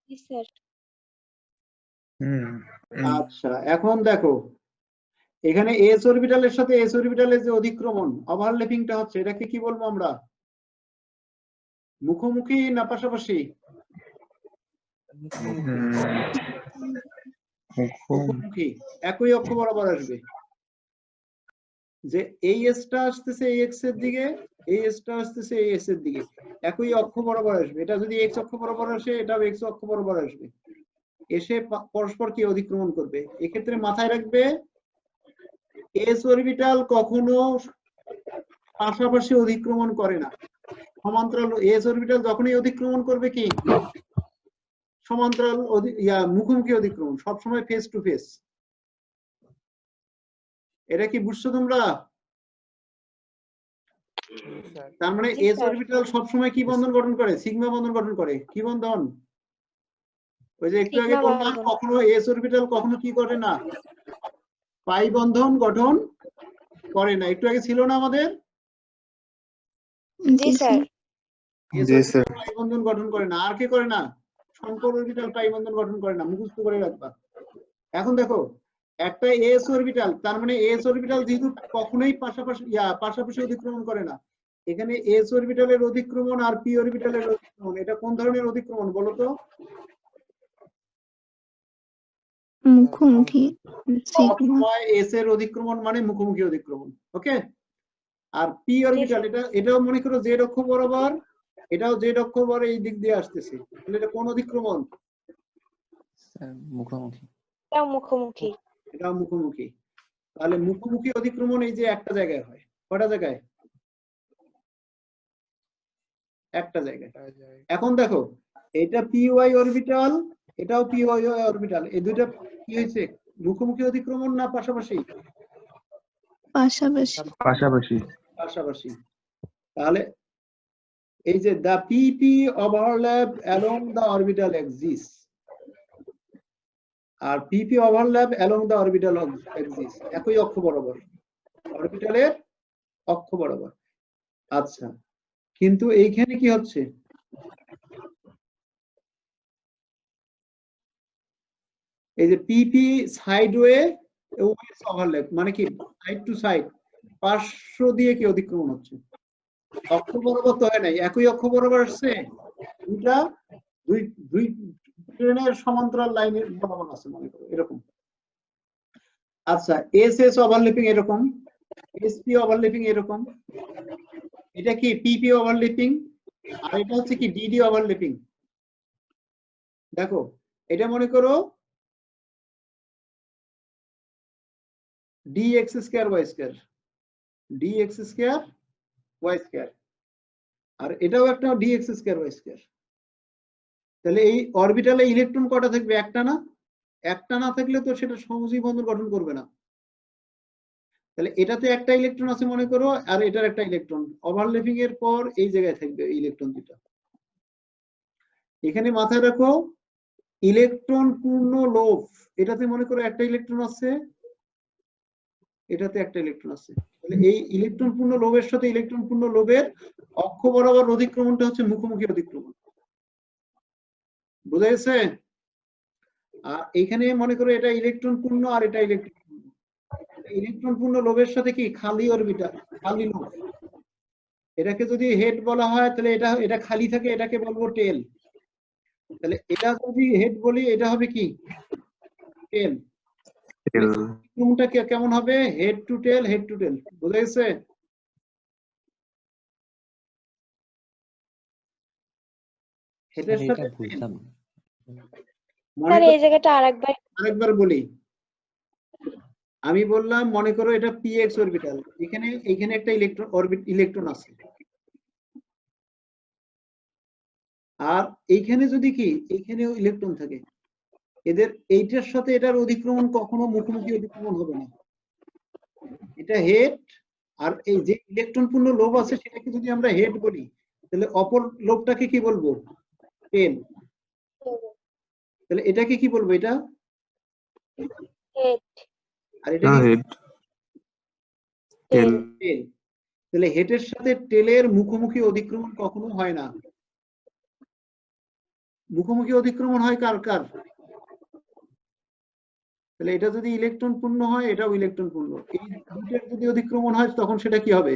স্যার। আচ্ছা, এখন দেখো এখানে এস অরবিটালের সাথে এস অরবিটালের যে অতিক্রমণ ওভারল্যাপিংটা হচ্ছে এটাকে কি বলবো আমরা? মুখোমুখি না পাশাপাশি? মুখোমুখি, একই অক্ষ বরাবর আসবে। যে এই এসটা আসতেছে এই এক্স এর দিকে, এই এসটা আসতেছে এই এস এর দিকে, একই অক্ষ বরাবর আসবে। এটা যদি এক্স অক্ষ বরাবর আসে এটাও এক্স অক্ষ বরাবর আসবে, এসে পরস্পর কি অতিক্রমণ করবে। এক্ষেত্রে মাথায় রাখবে এস অরবিটাল কখনো পাশাপাশি অতিক্রমণ করে না, সমান্তরাল। এস অরবিটাল যখনই অতিক্রমণ করবে কি সমান্তরাল মুখোমুখি অতিক্রমণ, সবসময় ফেস টু ফেস। এটা কি বুঝছো তোমরা? তার মানে এস অরবিটাল সবসময় কি বন্ধন গঠন করে? সিগমা বন্ধন গঠন করে। কি বন্ধন? ওই যে একটু আগে বললাম কখনো এস অরবিটাল কখনো কি করে না, পাই বন্ধন গঠন করে না। একটু আগে ছিল না আমাদের? জি স্যার। পাই বন্ধন গঠন করে না। আর কে করে না? শঙ্কর অরবিটাল পাই বন্ধন গঠন করে না, মুখস্থ করে রাখবা। এখন দেখো একটা এস অরবিটাল, তার মানে এস অরবিটাল যেহেতু কখনোই পাশাপাশি অতিক্রমণ করে না, এখানে এস অরবিটালের অতিক্রমণ আর পি অরবিটালের অতিক্রমণ, এটা কোন ধরনের অতিক্রমণ বলো তো? মুখোমুখি। সবসময় এস এর অতিক্রমণ মানে মুখোমুখি অতিক্রমণ। ওকে। আর পি অরবিটাল এটাও মনে করো জেড অক্ষ বরাবর, এটাও জেড অক্ষ বরাবর এই দিক দিয়ে আসতেছে, তাহলে এটা কোন অতিক্রমণ? মুখোমুখি। এটাও মুখোমুখি। এটাও মুখোমুখি। তাহলে মুখোমুখি অতিক্রমণ এই যে একটা জায়গায় হয়, কটা জায়গায়? একটা জায়গায়। এখন দেখো এটা পি ওয়াই অরবিটাল, এটাও পি ওয়াই অরবিটাল, এই দুইটা কি হয়েছে মুখোমুখি অতিক্রমণ না পাশাপাশি? পাশাপাশি। পাশাপাশি। পাশাপাশি। তাহলে এই যে the PP overlap along the orbital axis R PP overlap along the orbital axis, একই অক্ষ বরাবর, অরবিটালের অক্ষ বরাবর। আচ্ছা, কিন্তু এইখানে কি হচ্ছে? এই যে PP সাইডওয়ে ওভারল্যাপ মানে কি সাইড টু সাইড, পার্শ্ব দিয়ে কি অতিক্রমণ হচ্ছে। অক্ষ বরাবর তো হয় নাই, একই অক্ষ বরাবর আসছে, দুইটা দুই দুই ট্রেনের সমান্তরাল লাইনের বরাবর আছে মনে করো এরকম। আচ্ছা, এস এস ওভারল্যাপিং এরকম, এসপি ওভারল্যাপিং এরকম, এটা কি পিপি ওভারল্যাপিং, আর এটা হচ্ছে কি ডিডি ওভারল্যাপিং। দেখো এটা মনে করো dx square y square, dx square y square, আর এটাও একটা dx স্কয়ার y স্কয়ার। তাহলে এই অরবিটালে ইলেকট্রন কটা থাকবে? একটা না? একটা না থাকলে তো সেটা সমযোজী বন্ধন গঠন করবে না। তাহলে এটাতে একটা ইলেকট্রন আছে মনে করো, আর এটার একটা ইলেকট্রন, ওভারল্যাপিং এর পর এই জায়গায় থাকবে ইলেকট্রন দুটো। এখানে মাথায় রাখো ইলেকট্রন পূর্ণ লোভ, এটাতে মনে করো একটা ইলেকট্রন আছে, এটাতে একটা ইলেকট্রন আছে। তাহলে এই ইলেকট্রন পূর্ণ লোভের সাথে ইলেকট্রন পূর্ণ লোভের অক্ষ বরাবর অধিক্রমণটা হচ্ছে মুখোমুখি অধিক্রমণ। বুঝা গেছে? আর এখানে মনে করো এটা ইলেকট্রন পূর্ণ আর এটা ইলেকট্রন পূর্ণ। ইলেকট্রন পূর্ণ লোভের সাথে কি খালি অরবিটাল, খালি লোভ, এটাকে যদি হেড বলা হয় তাহলে এটা এটা খালি থাকে, এটাকে বলবো টেল। তাহলে এটা যদি হেড বলি এটা হবে কি টেল। অধিক্রমণটা কেমন হবে? Head to tail, head to tail. বুঝা গেছে? হেডের সাথে স্যার এই জায়গাটা আরেকবার বলি, আমি বললাম মনে করো এটা px অরবিটাল, এখানে একটা ইলেকট্রন আছে, আর এইখানে যদি কি এইখানেও ইলেকট্রন থাকে, এদের এইটার সাথে এটার অধিক্রমণ কখনো মুখোমুখি অধিক্রমণ হবে না, এটা হেড। আর এই যে ইলেকট্রন পূর্ণ লোভ আছে সেটাকে যদি আমরা হেড বলি, তাহলে অপর লোভটাকে কি বলবো? টেল। তাহলে এটাকে কি বলবো? এটা হেড, আর এটা কি? টেল। টেল। তাহলে হেডের সাথে টেলের মুখোমুখি অধিক্রমণ কখনো হয় না। মুখোমুখি অধিক্রমণ হয় কার কার? তাহলে এটা যদি ইলেকট্রন পূর্ণ হয়, এটাও ইলেকট্রন পূর্ণ, এই দুইটার যদি অধিক্রমণ হয় তখন সেটা কি হবে?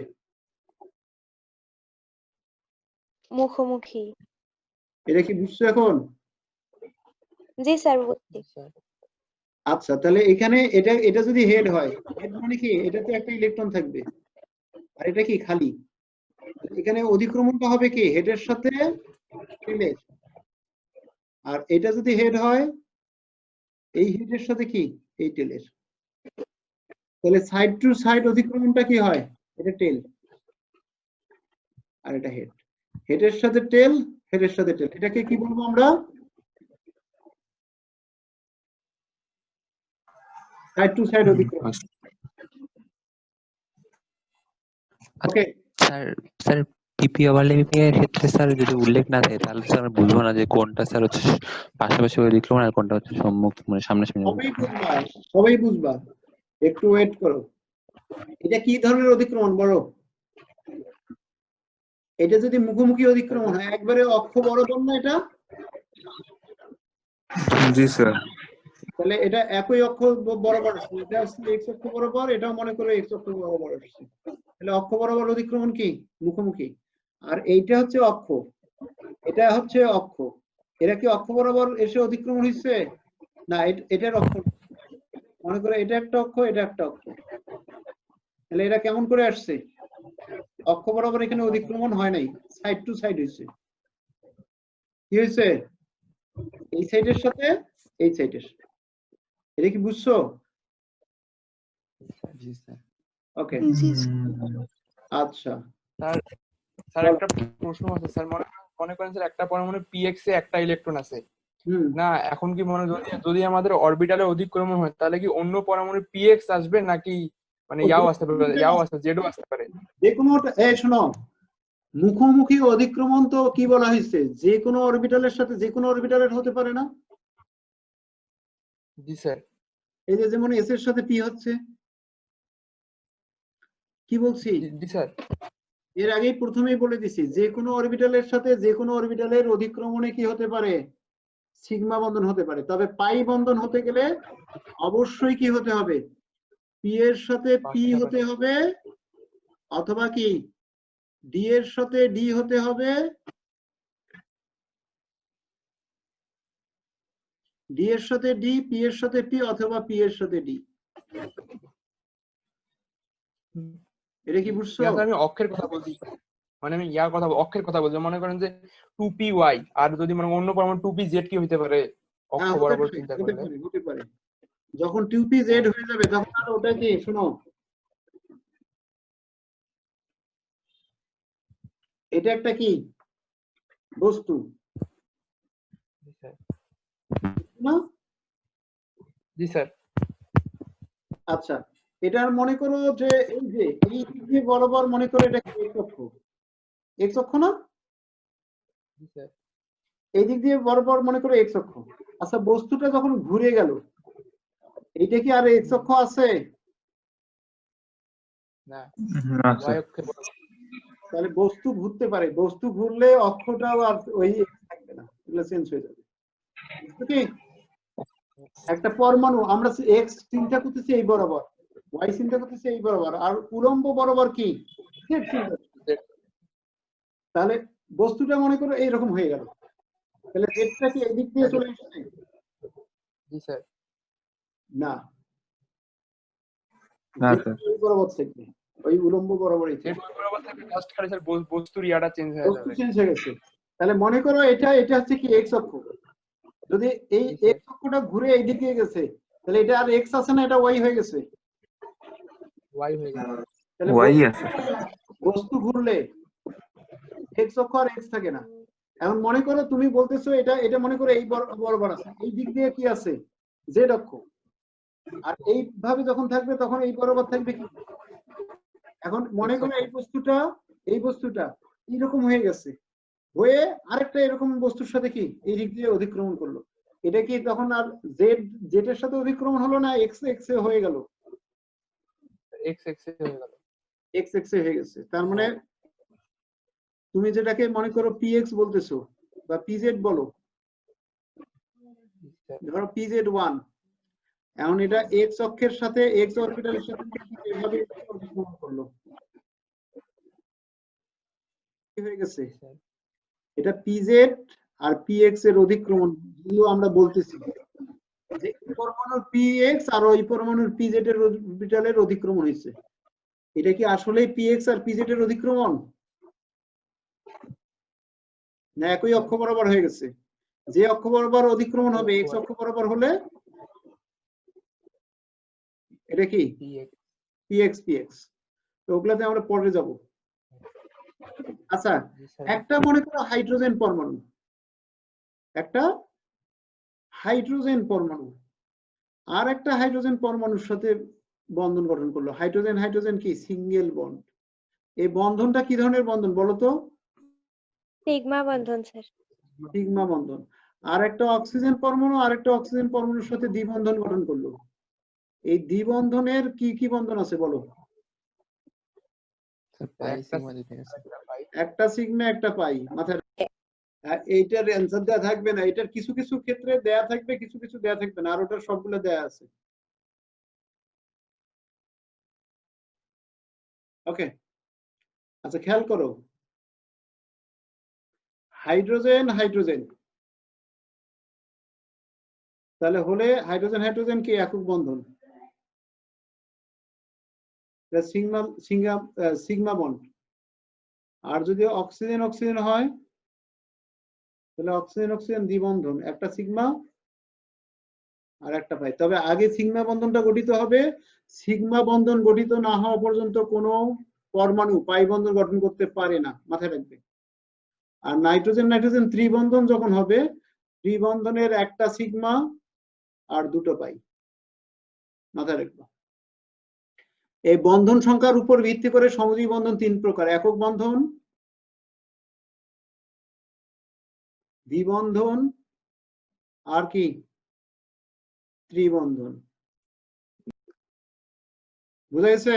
মুখোমুখি। এটা কি বুঝছো এখন? জি স্যার বুঝছি। আচ্ছা, তাহলে এখানে এটা এটা যদি হেড হয়, হেড মানে কি এটাতে একটা ইলেকট্রন থাকবে, আর এটা কি খালি। এখানে অধিক্রমণটা হবে কি হেডের সাথে টেলের, আর এটা যদি হেড হয় এই হেডের সাথে কি এই টেলের। তাহলে সাইড টু সাইড অধিক্রমণটা কি হয়? এটা টেল, আর এটা হেড। হেডের সাথে টেল, হেডের সাথে টেল, এটাকে কি বলবো আমরা? সাইড টু সাইড অধিক্রমণ। Okay sir, sir PP overlapping এর ক্ষেত্রে স্যার যদি উল্লেখ না থাকে তাহলে স্যার আমরা বুঝবো না যে কোনটা স্যার হচ্ছে পাশাপাশি অধিক্রমণ আর কোনটা হচ্ছে সম্মুখ মানে সামনাসামনি। সবাই বুঝবা, সবাই বুঝবা, একটু ওয়েট করো। এটা কি ধরনের অধিক্রমণ বড়? এটা যদি মুখোমুখি অধিক্রমণ হয়, একবারে অক্ষ বরাবর না এটা? জি স্যার। তাহলে এটা একই অক্ষ বরাবর আসছে, এটা আসছে এক্স অক্ষ বরাবর, এটাও মনে করো এক্স অক্ষ বরাবর আসছে। তাহলে অক্ষ বরাবর অধিক্রমণ কি মুখোমুখি, আর এইটা হচ্ছে অক্ষ, এটা হচ্ছে অক্ষ। এরা কি অক্ষ বরাবর এসে অধিক্রমণ হচ্ছে? না, এটার অক্ষ। মনে করো এটা একটা অক্ষ, এটা একটা অক্ষ, তাহলে এরা কেমন করে আসছে? অক্ষ বরাবর এখানে অধিক্রমণ হয় নাই, সাইড টু সাইড হয়েছে। কি হয়েছে? এই সাইডের সাথে এই সাইডের। এটা কি বুঝছো? জি স্যার। ওকে, জি আচ্ছা। স্যার একটা প্রশ্ন আছে স্যার, মনে করেন স্যার একটা পরমাণু পিএক্স এ একটা ইলেকট্রন আছে না, এখন কি মনে যদি আমাদের অরবিটালে অধিক্রমণ হয় তাহলে কি অন্য পরমাণু পিএক্স আসবে নাকি মানে ইয়াও আসতে পারে, ইয়াও আসতে জেডও আসতে পারে? যে কোনো শোনো, মুখোমুখি অধিক্রমণ তো কি বলা হয়েছে? যে কোনো অরবিটালের সাথে যে কোনো অরবিটালের হতে পারে না? জি স্যার। এই যে যেমন এস এর সাথে পি হচ্ছে, কি বলছি? জি স্যার। এর আগেই প্রথমেই বলে দিছি যে কোনো অরবিটালের সাথে যে কোনো অরবিটালের অধিক্রমণে কি হতে পারে? সিগমা বন্ধন হতে পারে। তবে পাই বন্ধন হতে গেলে অবশ্যই কি হতে হবে? পি এর সাথে পি হতে হবে, অথবা কি ডি এর সাথে ডি হতে হবে, ডি এর সাথে ডি, পি এর সাথে পি, অথবা পি এর সাথে ডি। এটা কি বুঝছো? ইয়া স্যার আমি অক্ষের কথা বলছি, মানে আমি ইয়ার কথা অক্ষের কথা বলছি, মনে করেন যে 2py, আর যদি মানে অন্য পরমাণু 2pz কি হইতে পারে অক্ষ হ্যাঁ, বরাবর চিন্তা করলে? হতে পারে। যখন 2pz হয়ে যাবে তখন আর ওটা কি, শোনো, এটা একটা কি বস্তু জি স্যার। না? জি স্যার। আচ্ছা, এটার মনে করো যে এই যে এই দিক দিয়ে বরাবর মনে করো এটা কি এক্স অক্ষ, এক্স অক্ষ না? জি স্যার। এই দিক দিয়ে বরাবর মনে করো এক্স অক্ষ। আচ্ছা, বস্তুটা যখন ঘুরে গেল, এইটা কি আর এক্স অক্ষ আছে? না, না y স্যার। অক্ষের বরাবর। তাহলে বস্তু ঘুরতে পারে, বস্তু ঘুরলে অক্ষটাও আর ওই x থাকবে না, এগুলো চেঞ্জ হয়ে যাবে। বুঝছো কি? একটা পরমাণু আমরা এক্স চিন্তা করতেছি এই বরাবর, ওয়াই চিন্তা করতেছি এই বরাবর, আর উলম্ব বরাবর কি জেড চিন্তা করতেছি। তাহলে বস্তুটা মনে করো এইরকম হয়ে গেল, তাহলে জেডটা কি এই দিক দিয়ে চলে এসেছে? জি স্যার। না, না জেড স্যার। ওই বরাবর থাকবে, ওই উলম্ব বরাবরই জেড থাকবে। বরাবর থাকলে জাস্ট খালি স্যার বস্তুর ইয়াটা চেঞ্জ হয়ে বস্তু যাবে। চেঞ্জ হয়ে গেছে। তাহলে মনে করো এটা এটা হচ্ছে কি এক্স অক্ষ, যদি এই জি স্যার। এক্স অক্ষটা ঘুরে এই দিকে গেছে, তাহলে এটা আর এক্স আছে না, এটা ওয়াই হয়ে গেছে। y হয়ে গেছে। তাহলে ওয়াই আছে। বস্তু ঘুরলে এক্স অক্ষ আর এক্স থাকে না। এখন মনে করো তুমি বলতেছো এটা এটা মনে করো এই বরাবর আছে, এই দিক দিয়ে কি আছে জেড অক্ষ, আর এইভাবে যখন থাকবে তখন এই বরাবর থাকবে কি। এখন মনে করো এই বস্তুটা এইরকম হয়ে গেছে, হয়ে আরেকটা এরকম বস্তুর সাথে কি এই দিক দিয়ে অতিক্রমণ করলো, এটা কি তখন আর জেড জেড এর সাথে অতিক্রমণ হলো না এক্স এক্স এ হয়ে গেল? x x হয়ে গেল। এক্স এক্স এ হয়ে গেছে। তার মানে তুমি যেটাকে মনে করো পিএক্স বলতেছো বা পিজেড বলো, জি স্যার। ধরো পিজেড 1, এখন এটা এক্স অক্ষের সাথে এক্স অরবিটালের সাথে এভাবে অতিক্রমণ করলো, কি হয়ে গেছে? জি স্যার। এটা পিজেড আর পিএক্স এর অতিক্রমণ, যদিও আমরা বলতেছি যে এই পরমাণুর পিএক্স আর ওই পরমাণুর পিজেড এর অরবিটালের অতিক্রমণ হয়েছে। এটা কি আসলেই পিএক্স আর পিজেড এর অতিক্রমণ, না একই অক্ষ বরাবর হয়ে গেছে? যে অক্ষ বরাবর অতিক্রমণ হবে এক্স অক্ষ বরাবর হলে এটা কি px। PX PX. তো ওগুলাতে আমরা পরে যাব। আচ্ছা, জি স্যার। একটা মনে করো হাইড্রোজেন পরমাণু, একটা হাইড্রোজেন পরমাণু আর একটা হাইড্রোজেন পরমাণুর সাথে বন্ধন গঠন করলো। হাইড্রোজেন হাইড্রোজেন কি সিঙ্গেল বন্ড। এই বন্ধনটা কি ধরনের বন্ধন বলো তো? সিগমা বন্ধন স্যার। সিগমা বন্ধন। আর একটা অক্সিজেন পরমাণু আর একটা অক্সিজেন পরমাণুর সাথে দ্বিবন্ধন গঠন করলো। এই দ্বিবন্ধনের কি কি বন্ধন আছে বলো? একটা সিগমা একটা পাই। মাথায় এইটার অ্যান্সার দেয়া থাকবে না, এটার কিছু কিছু ক্ষেত্রে দেয়া থাকবে, কিছু কিছু দেয়া থাকবে না, আর ওটার সবগুলো দেয়া আছে। ওকে, আচ্ছা খেয়াল করো, হাইড্রোজেন হাইড্রোজেন, তাহলে হলে হাইড্রোজেন হাইড্রোজেন কি একক বন্ধন, সিগমা সিগমা সিগমা বন্ড। আর যদি অক্সিজেন অক্সিজেন হয় তাহলে অক্সিজেন অক্সিজেন দ্বিবন্ধন, একটা সিগমা আর একটা পাই। তবে আগে সিগমা বন্ধনটা গঠিত হবে, সিগমা বন্ধন গঠিত না হওয়া পর্যন্ত কোনো পরমাণু পাই বন্ধন গঠন করতে পারে না, মাথায় রাখবে। আর নাইট্রোজেন নাইট্রোজেন ত্রিবন্ধন যখন হবে, ত্রিবন্ধনের একটা সিগমা আর দুটো পাই, মাথায় রাখবে। এই বন্ধন সংখ্যার উপর ভিত্তি করে সমযোজী বন্ধন তিন প্রকার: একক বন্ধন, দ্বিবন্ধন আর কি ত্রিবন্ধন। বুঝা গেছে?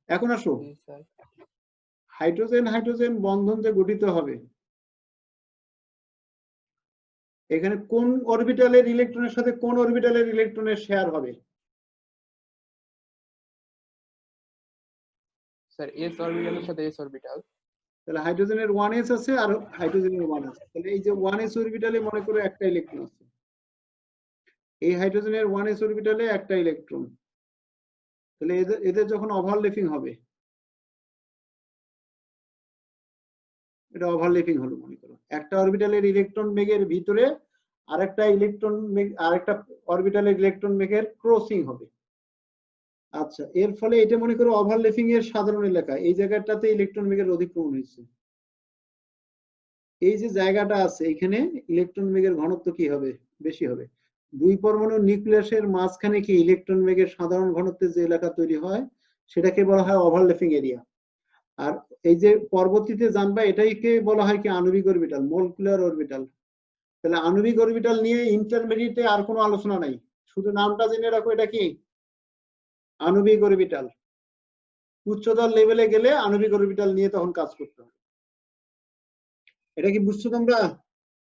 এখন আসো, জি স্যার। হাইড্রোজেন হাইড্রোজেন বন্ধন যে গঠিত হবে, এখানে কোন অরবিটালের ইলেকট্রনের সাথে কোন অরবিটালের ইলেকট্রনের শেয়ার হবে? স্যার এস অরবিটালের সাথে এস অরবিটাল। তাহলে হাইড্রোজেনের 1s আছে আর হাইড্রোজেনের 1 আছে, তাহলে এই যে 1s অরবিটালে মনে করো একটা ইলেকট্রন আছে, এই হাইড্রোজেনের 1s অরবিটালে একটা ইলেকট্রন, তাহলে এদের যখন ওভারল্যাপিং হবে, এটা ওভারল্যাপিং হলো মনে করো, একটা অরবিটালের ইলেকট্রন বেগের ভিতরে আরেকটা অরবিটালের ইলেকট্রন বেগের ক্রসিং হবে। আচ্ছা, এর ফলে এটা মনে করো ওভারল্যাপিং এর সাধারণ এলাকা, এই জায়গাটাতে ইলেকট্রন বেগের অধিক্রমণ হয়েছে, এই যে জায়গাটা আছে এখানে ইলেকট্রন বেগের ঘনত্ব কি হবে, বেশি হবে। দুই পরমাণু নিউক্লিয়াসের মাঝখানে কি ইলেকট্রন বেগের সাধারণ ঘনত্বের যে এলাকা তৈরি হয় সেটাকে বলা হয় ওভারল্যাপিং এরিয়া। আর এই যে পরবর্তীতে জানবা এটাইকে বলা হয় কি আণবিক অরবিটাল, মলিকুলার অরবিটাল। তাহলে আণবিক অরবিটাল নিয়ে ইন্টারমিডিয়েটে আর কোনো আলোচনা নাই, শুধু নামটা জেনে রাখো, এটা কি আণবিক অরবিটাল। উচ্চতর লেভেলে গেলে আণবিক অরবিটাল নিয়ে তখন কাজ করতে হবে। এটা কি বুঝছো তোমরা?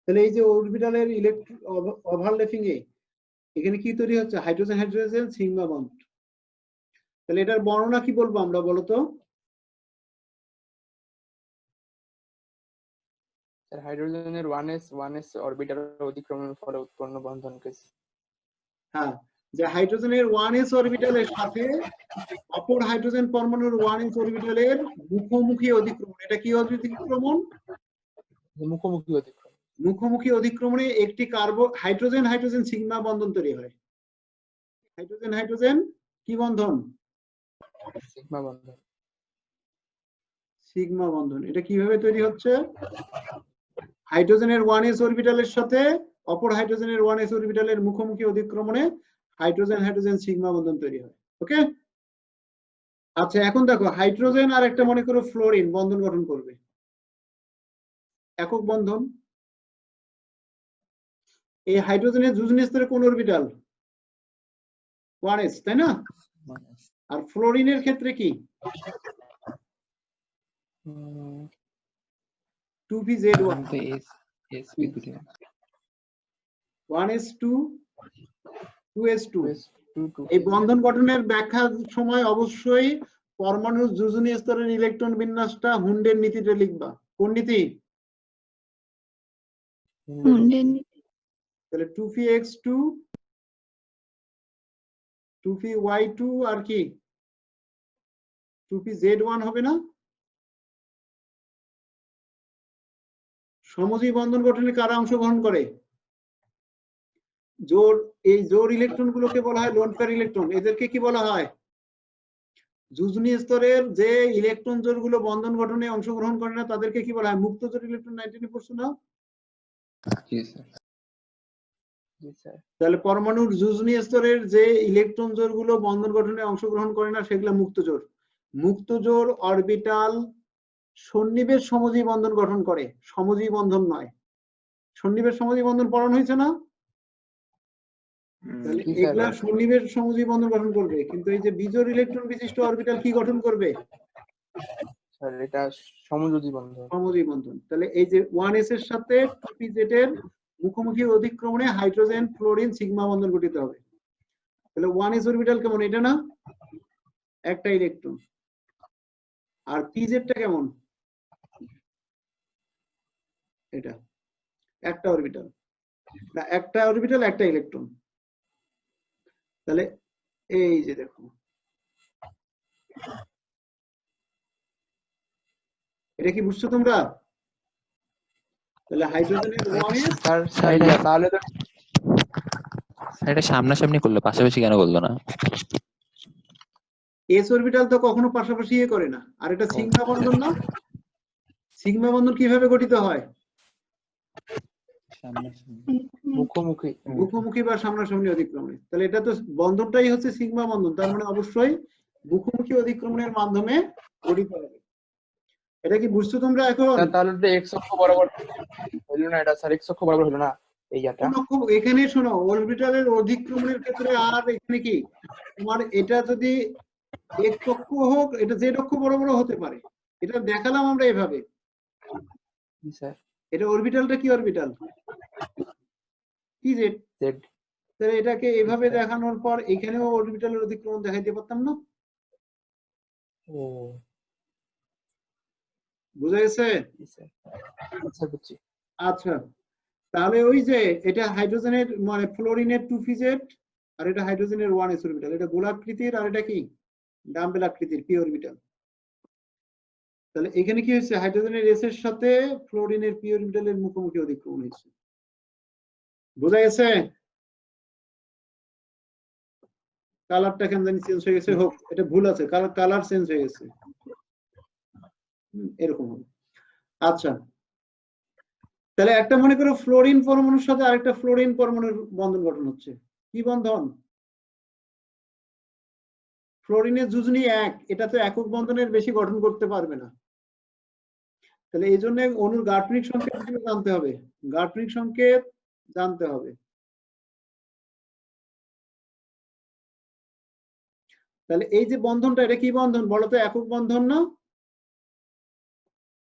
তাহলে এই যে অরবিটালের ওভারল্যাপিং এ এখানে কি তৈরি হচ্ছে, হাইড্রোজেন হাইড্রোজেন সিগমা বন্ড। তাহলে এটার বর্ণনা কি বলবো আমরা, বলো তো? স্যার হাইড্রোজেনের 1s অরবিটাল অতিক্রমণের ফলে উৎপন্ন বন্ধনকে। হ্যাঁ, যে হাইড্রোজেনের 1s অরবিটালের সাথে অপর হাইড্রোজেন পরমাণুর 1s অরবিটালের মুখোমুখি অধিক্রমণ, এটা কি অধিক্রমণ? মুখোমুখি অতিক্রমণ। মুখোমুখি অধিক্রমণে একটি হাইড্রোজেন হাইড্রোজেন সিগমা বন্ধন তৈরি হয়। হাইড্রোজেন হাইড্রোজেন কি বন্ধন? সিগমা বন্ধন। সিগমা বন্ধন। এটা কিভাবে তৈরি হচ্ছে? হাইড্রোজেনের 1s অরবিটালের সাথে অপর হাইড্রোজেনের 1s অরবিটালের মুখোমুখি অধিক্রমণে হাইড্রোজেন হাইড্রোজেন সিগমা বন্ধন তৈরি হয়। ওকে, আচ্ছা এখন দেখো হাইড্রোজেন আর একটা মনে করো ফ্লোরিন বন্ধন গঠন করবে, একক বন্ধন। এই হাইড্রোজেনের যোজনী স্তরে কোন অরবিটাল? 1s, তাই না? আর ফ্লোরিনের ক্ষেত্রে কি? 2pZ1, 1s2 2s2। এই বন্ধন গঠনের ব্যাখ্যার সময় অবশ্যই পরমাণুর যোজনী স্তরের ইলেকট্রন বিন্যাসটা হুন্ডের নীতিতে লিখবা। কোন নীতি? তাহলে 2px2 2py2 আর কি 2pz1 হবে না? সমযোজী বন্ধন গঠনে কারা অংশগ্রহণ করে? এই জোড় ইলেকট্রন গুলোকে বলা হয় লোন পেয়ার ইলেকট্রন। এদেরকে কি বলা হয়? যোজনী স্তরের যে ইলেকট্রন জোড় গুলো বন্ধন গঠনে অংশগ্রহণ করে না তাদেরকে কি বলা হয়? মুক্ত জোড় ইলেকট্রন। 19 পড়ছো না? তাহলে পরমাণুর যোজনী স্তরের যে ইলেকট্রন জোড় গুলো বন্ধন গঠনে অংশগ্রহণ করে না সেগুলো মুক্ত জোড়। মুক্ত জোড় অরবিটাল সন্নিবেশ সমযোজী বন্ধন গঠন করে, সমযোজী বন্ধন নয়। সন্নিবেশ সমযোজী বন্ধন পড়ানো হয়েছে না? তাহলে এগুলা সন্নিবেশ সমযোজী বন্ধন গঠন করবে, কিন্তু এই যে বিজোড় ইলেকট্রন বিশিষ্ট অরবিটাল কি গঠন করবে? স্যার এটা সমযোজী বন্ধন। সমযোজী বন্ধন। তাহলে এই যে 1s এর সাথে 2pz এর মুখোমুখি অধিক্রমণে হাইড্রোজেন ফ্লোরিন সিগমা বন্ধন গঠিত হবে। তাহলে 1s অরবিটাল কেমন? এটা না, একটা ইলেকট্রন। আর pz-টা কেমন? এটা একটা অরবিটাল, না একটা অরবিটাল একটা ইলেকট্রন। তাহলে এই যে দেখো, এটা কি বুঝছো তোমরা? তাহলে হাইড্রোজেনের 1s তাহলে তো এটা সামনাসামনি করলো, পাশাপাশি কেন করলো না? s অরবিটাল তো কখনো পাশাপাশি করে না। আর এটা সিগমা বন্ধন না? সিগমা বন্ধন কিভাবে গঠিত হয়? মুখোমুখি মুখোমুখি বা সামনাসামনি অধিক্রমণে। তাহলে এটা তো বন্ধনটাই হচ্ছে সিগমা বন্ধন, তার মানে অবশ্যই মুখোমুখি অধিক্রমণের মাধ্যমে গঠিত হবে। এটা কি বুঝছো তোমরা এখন? তাহলে তো এক্স অক্ষ বরাবর হইলো না, এটা স্যার এক্স অক্ষ বরাবর হইলো না এইটা। এখানে শোনো, অরবিটালের অধিক্রমণের ক্ষেত্রে আর এখানে কি তোমার এটা যদি এক্স অক্ষ হোক, এটা জেড অক্ষ বরাবর হতে পারে। এটা দেখালাম আমরা এভাবে। স্যার এটা অরবিটালটা কি অরবিটাল? কি জেড। জেড। তাহলে এটাকে এভাবে দেখানোর পর এখানেও অরবিটালের অধিক্রমণ দেখাইতে পারতাম না? ও বুঝা গেছে? জি স্যার। আচ্ছা বুঝছি। আচ্ছা, তাহলে ওই যে এটা হাইড্রোজেনের মানে ফ্লোরিনের 2p-Z আর এটা হাইড্রোজেনের 1s অরবিটাল, এটা গোলাকৃতির আর এটা কি ডাম্বেল আকৃতির p অরবিটাল। তাহলে এখানে কি হয়েছে, হাইড্রোজেনের s এর সাথে ফ্লোরিনের p অরবিটালের মুখোমুখি অতিক্রমণ হয়েছে। বোঝা গেছে? কালারটা কেন জানি চেঞ্জ হয়ে গেছে, হোক এটা ভুল আছে, কালার চেঞ্জ হয়ে গেছে, এরকম হবে। আচ্ছা, তাহলে একটা মনে করো ফ্লোরিন পরমাণুর সাথে আরেকটা ফ্লোরিন পরমাণুর বন্ধন গঠন হচ্ছে, কি বন্ধন? ফ্লোরিনের যোজনী 1, এটা তো একক বন্ধনের বেশি গঠন করতে পারবে না। তাহলে এই জন্য অণুর গাঠনিক সংকেত জানতে হবে, গাঠনিক সংকেত জানতে হবে। তাহলে এই যে বন্ধনটা, এটা কি বন্ধন বলো তো? একক বন্ধন না?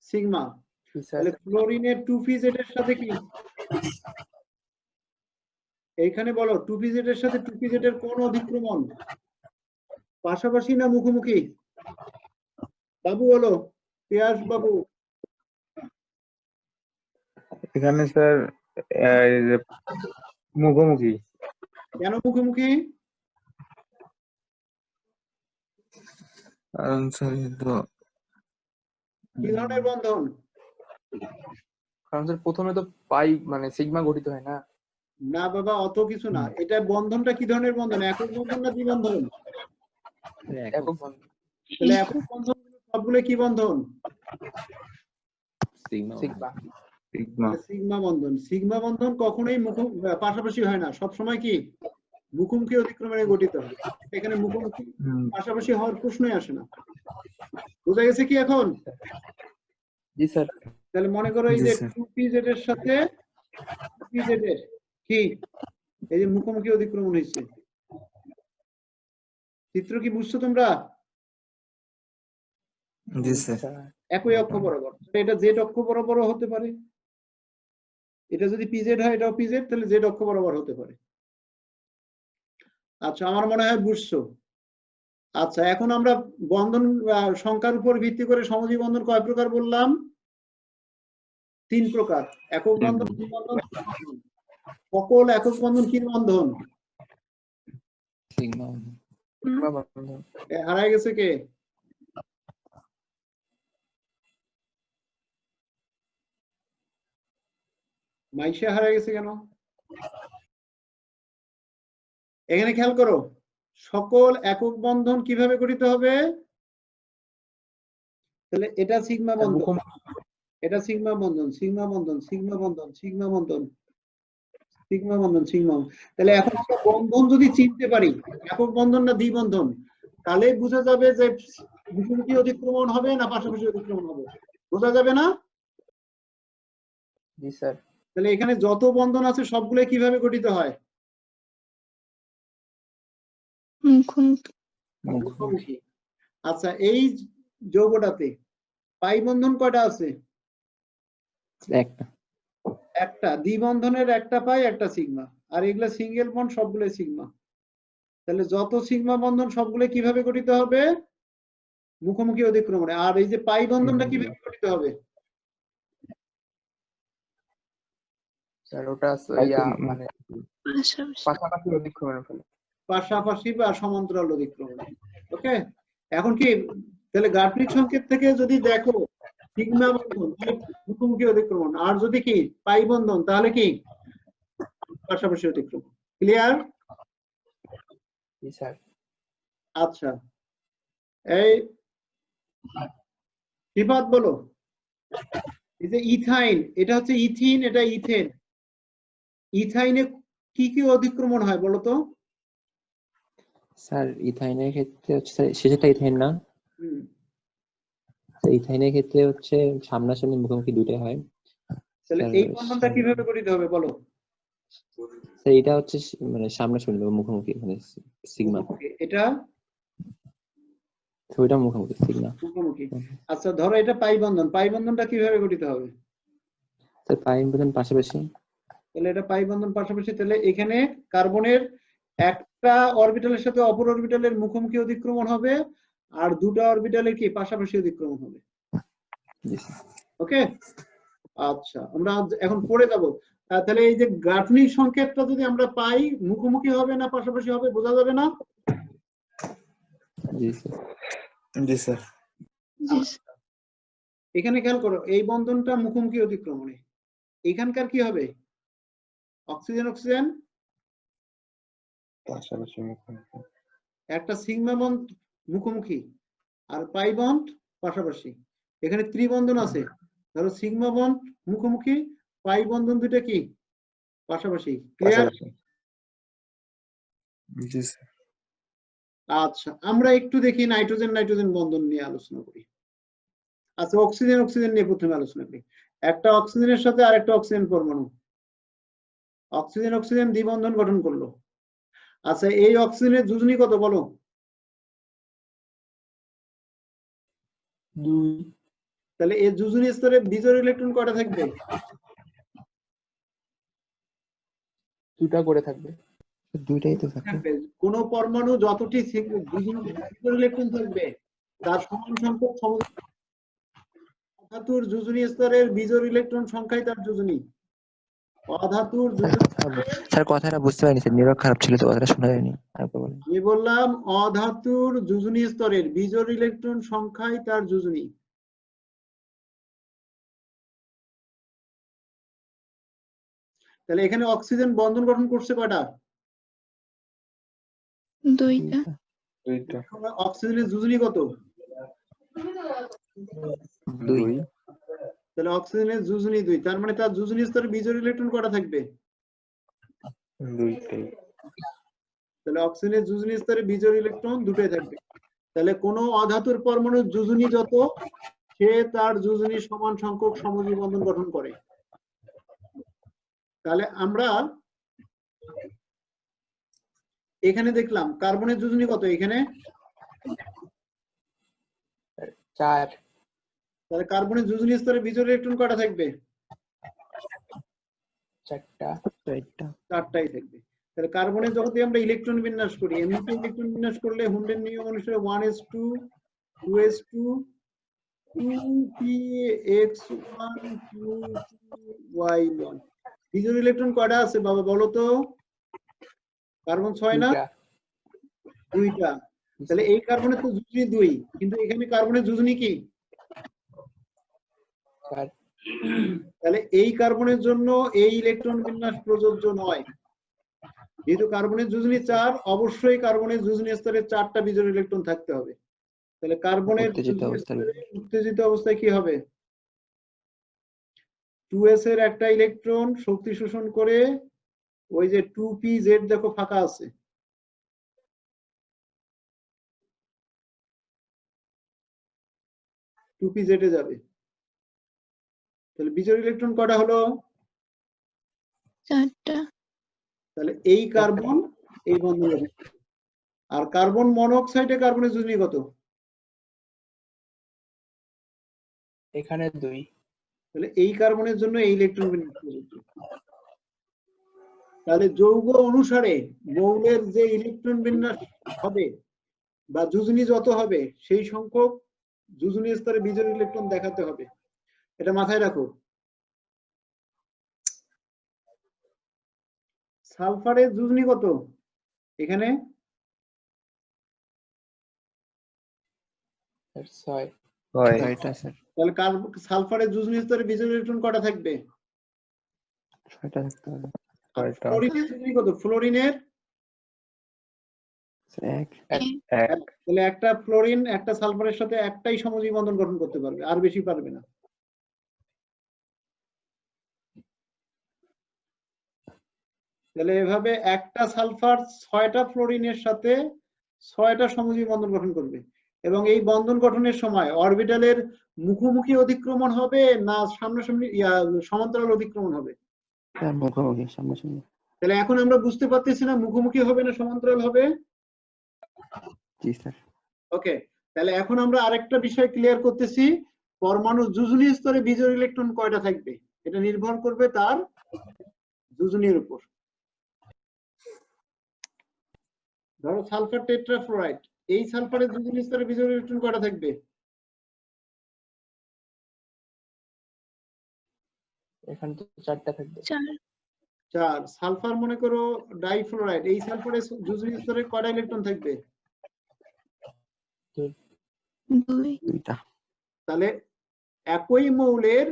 সিগমা। জি স্যার। তাহলে ফ্লোরিনের 2p-Z এর সাথে কি, এইখানে বলো 2p-Z এর সাথে 2p-Z এর কোন অধিক্রমণ, পাশাপাশি না মুখোমুখি? বাবু বলো, পিয়াস বাবু। এখানে স্যার এই যে মুখোমুখি। কেন মুখোমুখি? কারণ স্যার তো কি ধরনের বন্ধন? কারণ স্যার প্রথমে তো পাই মানে সিগমা গঠিত হয় না। না বাবা, অত কিছু না, এটা বন্ধনটা কি ধরনের বন্ধন, একক বন্ধন না দ্বিবন্ধন? একক বন্ধন। তাহলে একক বন্ধন সবগুলো কি বন্ধন? Sigma sigma. সিগমা। সিগমা বন্ধন। সিগমা বন্ধন কখনোই পাশাপাশি হয় না, সব সময় কি মুখোমুখি অতিক্রমণে গঠিত হয়। এখানে মুখোমুখি পাশাপাশি হওয়ার প্রশ্নই আসে না। বোঝা গেছে কি এখন? জি স্যার। তাহলে মনে করো এই জি যে স্যার। 2p-Z এর সাথে 2p-Z এর কি এই যে মুখোমুখি অতিক্রমণ হয়েছে, চিত্র কি বুঝছো তোমরা? জি স্যার। একই অক্ষ বরাবর, এটা জেড অক্ষ বরাবরও হতে পারে, এটা যদি pz হয় এটাও pz, তাহলে জেড অক্ষ বরাবর হতে পারে। আচ্ছা, আমার মনে হয় বুঝছো। আচ্ছা, এখন আমরা বন্ধন সংখ্যার উপর ভিত্তি করে সমজীব বন্ধন কয় প্রকার বললাম? 3 প্রকার, একক বন্ধন, দ্বিবন্ধন, ত্রিবন্ধন। সকল একক বন্ধন কি বন্ধন? সিগমা সিগমা বন্ধন। হারায় গেছে কে? মাইশা হারায় গেছে কেন? এখানে খেয়াল করো, সকল একক বন্ধন কিভাবে গঠিত হবে? তাহলে এটা সিগমা বন্ধন, এটা সিগমা বন্ধন, সিগমা বন্ধন, সিগমা বন্ধন, সিগমা বন্ধন, সিগমা বন্ধন, সিগমা। তাহলে এখন আমরা বন্ধন যদি চিনতে পারি একক বন্ধন না দ্বিবন্ধন, তাহলে বোঝা যাবে যে মুখোমুখি অতিক্রমণ হবে না পাশাপাশি অতিক্রমণ হবে, বোঝা যাবে না? জি স্যার। তাহলে এখানে যত বন্ধন আছে সবগুলো কিভাবে গঠিত হয়? মুখোমুখি। আচ্ছা, এই যৌগটাতে পাই বন্ধন কয়টা আছে? একটা। একটা। দ্বিবন্ধনের একটা পাই, একটা সিগমা, আর এগুলা সিঙ্গেল বন্ড সবগুলো সিগমা। তাহলে যত সিগমা বন্ধন সবগুলো কিভাবে গঠিত হবে? মুখোমুখি অতিক্রমণে। আর এই যে পাই বন্ধনটা কিভাবে গঠিত হবে? স্যার ওটা মানে পাশাপাশি অতিক্রমণের ফলে। পাশাপাশি বা সমান্তরাল অতিক্রমণ। ওকে, এখন কি তাহলে গাঠনিক সংকেত থেকে যদি দেখো সিগমা বন্ধন তাহলে মুখোমুখি অতিক্রমণ, আর যদি কি পাই বন্ধন তাহলে কি পাশাপাশি অতিক্রমণ। ক্লিয়ার? জি স্যার। আচ্ছা, এই বিপদ বলো, এই যে ইথাইন, এটা হচ্ছে ইথিন, এটা ইথেন, ইথাইনে কি কি অতিক্রমণ হয় বলো তো? স্যার ইথাইনের ক্ষেত্রে হচ্ছে স্যার শেষেরটা ইথাইন না? ইথাইনের ক্ষেত্রে হচ্ছে সামনাসামনি মুখোমুখি দুইটাই হয়। তাহলে এই বন্ধনটা কিভাবে গঠিত হবে বলো? স্যার এটা হচ্ছে মানে সামনাসামনি মুখোমুখি, মানে সিগমা। এটা ওইটা মুখোমুখি, সিগমা মুখোমুখি। আচ্ছা, ধরো এটা পাই বন্ধন, পাই বন্ধনটা কিভাবে গঠিত হবে? স্যার পাই বন্ধন পাশাপাশি। তাহলে এটা পাই বন্ধন পাশাপাশি, তাহলে এখানে কার্বনের একটা অরবিটালের সাথে অপর অরবিটালের মুখোমুখি অতিক্রমণ হবে, আর দুটো অরবিটালের কি পাশাপাশি অতিক্রমণ হবে। জি স্যার। ওকে, আচ্ছা আমরা এখন পড়ে যাব। তাহলে এই যে গাঠনিক সংকেতটা যদি আমরা পাই, মুখোমুখি হবে না পাশাপাশি হবে বোঝা যাবে না? জি স্যার। জি স্যার। জি এখানে খেয়াল করো, এই বন্ধনটা মুখোমুখি অতিক্রমণে, এখানকার কি হবে? অক্সিজেন অক্সিজেন, পাশাপাশি মুখোমুখি। একটা সিগমা বন্ড মুখোমুখি আর পাই বন্ড পাশাপাশি। এখানে ত্রিবন্ধন আছে, ধরো সিগমা বন্ড মুখোমুখি, পাই বন্ধন দুইটা কি পাশাপাশি। ক্লিয়ার? পাশাপাশি। জি স্যার। আচ্ছা আমরা একটু দেখি নাইট্রোজেন নাইট্রোজেন বন্ধন নিয়ে আলোচনা করি। আচ্ছা অক্সিজেন অক্সিজেন নিয়ে প্রথমে আলোচনা করি। একটা অক্সিজেনের সাথে আরেকটা অক্সিজেন পরমাণু, অক্সিজেন অক্সিজেন দ্বিবন্ধন গঠন করলো। আচ্ছা এই অক্সিজেনের যোজনী কত বলো? 2। তাহলে এই যোজনী স্তরে বিজোড় ইলেকট্রন কয়টা থাকবে? 2টা করে থাকবে। দুইটাই তো থাকে। থাকবে। কোন পরমাণু যতটি বিজোড় ইলেকট্রন থাকবে তার সমান সংখ্যক অধাতুর যোজনী স্তরের বিজোড় ইলেকট্রন সংখ্যাই তার যোজনী। অধাতুর যোজনী স্যার কথাটা বুঝতে পারিনি স্যার, নেটওয়ার্ক খারাপ ছিল তো কথাটা শোনা যায়নি। আরেকবার বলুন। আমি বললাম অধাতুর যোজনী স্তরের বিজোড় ইলেকট্রন সংখ্যাই তার যোজনী। তাহলে এখানে অক্সিজেন বন্ধন গঠন করছে কয়টা? দুইটা। দুইটা। অক্সিজেনের যোজনী কত? 2। তাহলে অক্সিজেনের যোজনী 2, তার মানে তার যোজনী স্তরে বিজোড় ইলেকট্রন কয়টা থাকবে? দুইটাই। তাহলে অক্সিজেনের যোজনী স্তরে বিজোড় ইলেকট্রন দুটোই থাকবে। তাহলে কোন অধাতুর পরমাণুর যোজনী যত, সে তার যোজনী সমান সংখ্যক সমযোজী বন্ধন গঠন করে। তাহলে আমরা এখানে দেখলাম কার্বনের যোজনী কত এখানে? 4। তাহলে কার্বনের যোজনী স্তরে বিজোড় ইলেকট্রন কয়টা থাকবে? 4টা। 4টাই থাকবে। তাহলে কার্বনের যখন আমরা ইলেকট্রন বিন্যাস করি, এমনিতে ইলেকট্রন বিন্যাস করলে হুন্ডের নিয়ম অনুসারে 1s2 2s2 2px1 2py1। বিজোড় ইলেকট্রন কয়টা আছে বাবা বলো তো? কার্বন 6 না? 2টা। তাহলে এই কার্বনের তো যোজনী 2, কিন্তু এখানে কার্বনের যোজনী কি? 4। তাহলে এই কার্বনের জন্য এই ইলেকট্রন বিন্যাস প্রযোজ্য নয়। যেহেতু কার্বনের যোজনী 4, অবশ্যই কার্বনের যোজনী স্তরে 4টা বিজোড় ইলেকট্রন থাকতে হবে। তাহলে কার্বনের উত্তেজিত অবস্থায় কি হবে? 2s এর একটা ইলেকট্রন শক্তি শোষণ করে ওই যে 2pz দেখো ফাঁকা আছে, টুপি জেটে যাবে। তাহলে বিজোড় ইলেকট্রন কয়টা হলো? 4টা। তাহলে এই কার্বন এই বন্ধন গঠন করবে। আর কার্বন মনোক্সাইডে কার্বনের যোজনী কত? এখানে 2। তাহলে এই কার্বনের জন্য এই ইলেকট্রন বিন্যাস প্রযোজ্য। তাহলে যৌগ অনুসারে মৌলের যে ইলেকট্রন বিন্যাস হবে বা যোজনী যত হবে সেই সংখ্যক যোজনী স্তরে বিজোড় ইলেকট্রন দেখাতে হবে, এটা মাথায় রাখো। সালফারের যোজনী কত এখানে? 6। তাহলে সালফারের যোজনী স্তরে বিজোড় ইলেকট্রন কয়টা থাকবে? 6টা থাকতে হবে। ফ্লোরিনের যোজনী কত? ফ্লোরিনের 1। তাহলে একটা ফ্লোরিন একটা সালফারের সাথে একটাই সমযোজী বন্ধন গঠন করতে পারবে, আর বেশি পারবে না। তাহলে এভাবে একটা সালফার 6টা ফ্লোরিনের সাথে 6টা সমযোজী বন্ধন গঠন করবে, এবং এই বন্ধন গঠনের সময় অরবিটালের মুখোমুখি অতিক্রমণ হবে না সামনাসামনি সমান্তরাল অতিক্রমণ হবে? মুখোমুখি, সামনাসামনি। তাহলে এখন আমরা বুঝতে পারতেছি না মুখোমুখি হবে না সমান্তরাল হবে? জি স্যার। ওকে, তাহলে এখন আমরা আরেকটা বিষয় ক্লিয়ার করতেছি। পরমাণু যোজনী স্তরে বিজোড় ইলেকট্রন কয়টা থাকবে এটা নির্ভর করবে তার যোজনীর উপর। ধরো সালফার টেট্রাফ্লোরাইড, এই সালফারের যোজনী স্তরে বিজোড় ইলেকট্রন কয়টা থাকবে? এখানে তো 4টা থাকবে। 4। সালফার মনে করো ডাইফ্লোরাইড, এই সালফারের যোজনী স্তরে কয়টা ইলেকট্রন থাকবে? 2 2টা। তাহলে একই মৌলের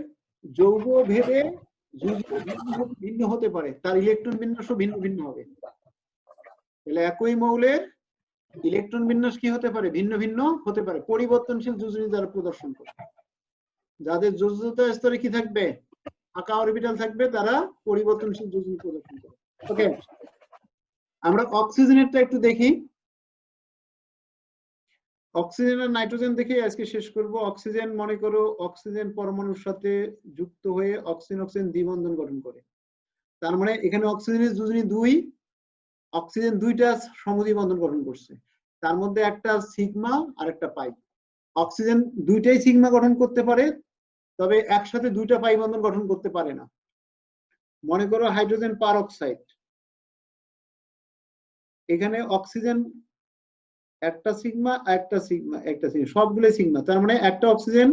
যৌগ ভেদে যোজনী ভিন্ন হতে পারে, তার ইলেকট্রন বিন্যাসও ভিন্ন ভিন্ন হবে। তাহলে একই মৌলের ইলেকট্রন বিন্যাস কি হতে পারে? ভিন্ন ভিন্ন হতে পারে, পরিবর্তনশীল যোজনী দ্বারা প্রদর্শন করে। যাদের যোজ্যতা স্তরে কি থাকবে? ফাঁকা অরবিটাল থাকবে, তারা পরিবর্তনশীল যোজনী প্রদর্শন করে। ওকে, আমরা অক্সিজেনেরটা একটু দেখি। অক্সিজেন আর নাইট্রোজেন দেখে আজকে শেষ করব। অক্সিজেন মনে করো অক্সিজেন পরমাণুর সাথে যুক্ত হয়ে অক্সিজেন অক্সিজেন দ্বিবন্ধন গঠন করে। তার মানে এখানে অক্সিজেনের যোজনী 2, অক্সিজেন 2টা সমদ্বি বন্ধন গঠন করছে, তার মধ্যে একটা সিগমা আর একটা পাই। অক্সিজেন 2টাই সিগমা গঠন করতে পারে, তবে একসাথে 2টা পাই বন্ধন গঠন করতে পারে না। মনে করো হাইড্রোজেন পারঅক্সাইড, এখানে অক্সিজেন একটা সিগমা একটা সিগমা একটা সিগমা, সবগুলো সিগমা, তার মানে একটা অক্সিজেন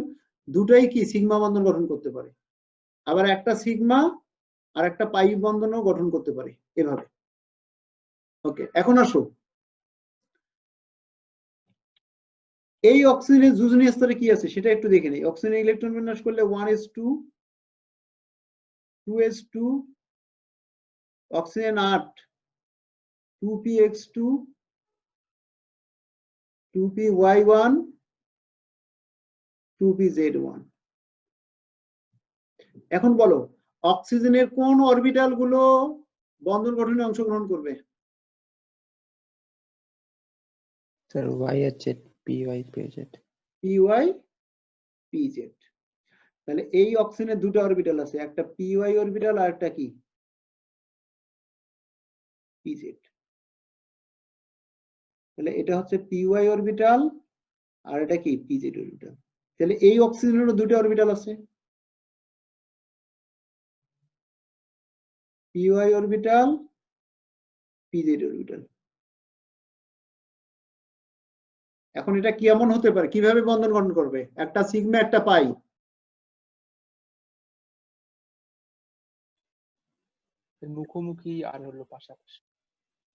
2টাই কি সিগমা বন্ধন গঠন করতে পারে, আবার একটা সিগমা আর একটা পাই বন্ধনও গঠন করতে পারে এভাবে। ওকে, এখন আসো এই অক্সিজেনের যোজনী স্তরে কি আছে সেটা একটু দেখে নেই। অক্সিজেনের ইলেকট্রন বিন্যাস করলে 1s2, 2s2, oxygen 8, 2px2, 2py1, 2pz1। এখন বলো অক্সিজেনের কোন অরবিটাল গুলো বন্ধন গঠনে অংশগ্রহণ করবে? স্যার y আর z, py pz। py pz। তাহলে এই অক্সিজেনের 2টা অরবিটাল আছে, একটা py অরবিটাল আর একটা কি pz। তাহলে এটা হচ্ছে py অরবিটাল আর এটা কি pz অরবিটাল। তাহলে এই অক্সিজেনেরও 2টা অরবিটাল আছে, py অরবিটাল pz অরবিটাল। এখন এটা কেমন হতে পারে, কিভাবে বন্ধন গঠন করবে? একটা সিগমা একটা পাই, মুখোমুখি আর হলো পাশাপাশি।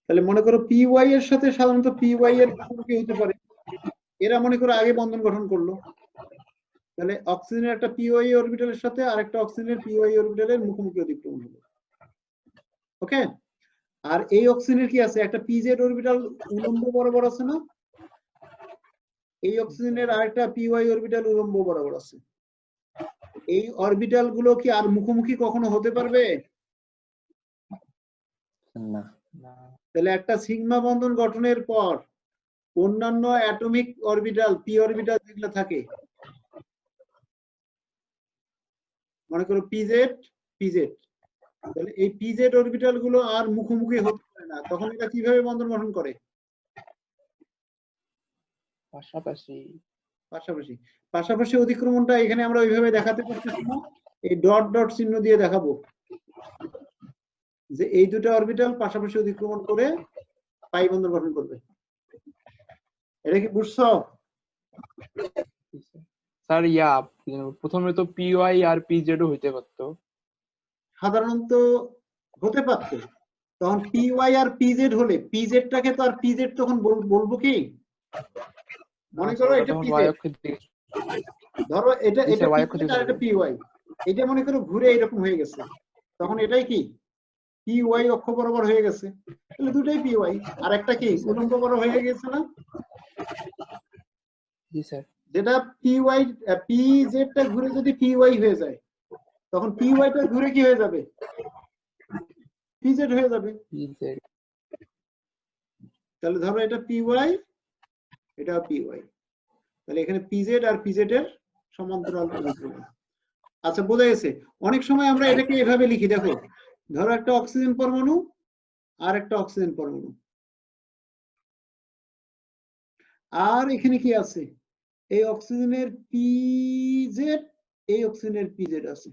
তাহলে মনে করো py এর সাথে সাধারণত py এর মুখোমুখি হতে পারে, এরা মনে করো আগে বন্ধন গঠন করলো, তাহলে অক্সিজেনের একটা py অরবিটালের সাথে আরেকটা অক্সিজেনের py অরবিটালের মুখোমুখি অতিক্রমণ হলো। ওকে, আর এই অক্সিজেনের কি আছে? একটা pz অরবিটাল উলম্ব বরাবর আছে না, এই অক্সিজেনের আরেকটা py অরবিটাল উলম্ব বরাবর আছে। এই অরবিটাল গুলো কি আর মুখোমুখি কখনো হতে পারবে না। তাহলে একটা সিগমা বন্ধন গঠনের পর অন্যান্য অ্যাটমিক অরবিটাল পি অরবিটাল যেগুলো থাকে, মনে করো পিজেড পিজেড, তাহলে এই পিজেড অরবিটাল গুলো আর মুখোমুখি হতে পারে না, তখন এটা কিভাবে বন্ধন গঠন করে? পাশাপাশি। পাশাপাশি। পাশাপাশি অতিক্রমণটা এখানে আমরা ওইভাবে দেখাতে পারতেছি না, এই ডট ডট চিহ্ন দিয়ে দেখাবো যে এই 2টা অরবিটাল পাশাপাশি অতিক্রমণ করে পাই বন্ধন গঠন করবে। এটা কি বুঝছো? স্যার প্রথমে তো পিওয়াই আর পিজেডও হইতে পারতো। সাধারণত হতে পারতো, তখন পিওয়াই আর পিজেড হলে পিজেডটাকে তো আর পিজেড তখন বলবো কি? মনে করো এটা পিজেড, ধরো এটা এটা পিজেড আর এটা পিওয়াই, এটা মনে করো ঘুরে এরকম হয়ে গেছে, তখন এটাই কি পিওয়াই অক্ষ বরাবর হয়ে গেছে, তাহলে দুটাই পিওয়াই। আর একটা কি উলম্ব বরাবর হয়ে গেছে না? জি স্যার। যেটা পিওয়াই পিজেডটা ঘুরে যদি পিওয়াই হয়ে যায়, তখন পিওয়াইটা ঘুরে কি হয়ে যাবে? পিজেড হয়ে যাবে। তাহলে ধরো এটা পিওয়াই, এটা পিওয়াই, তাহলে এখানে পিজেড আর পিজেড এর সমান্তরাল অতিক্রমণ। আচ্ছা, বোঝা গেছে? অনেক সময় আমরা এটাকে এভাবে লিখি, দেখো ধরো একটা অক্সিজেন পরমাণু আর একটা অক্সিজেন পরমাণু, আর এখানে কি আছে? এই অক্সিজেনের পিজেড, এই অক্সিজেনের পিজেড আছে,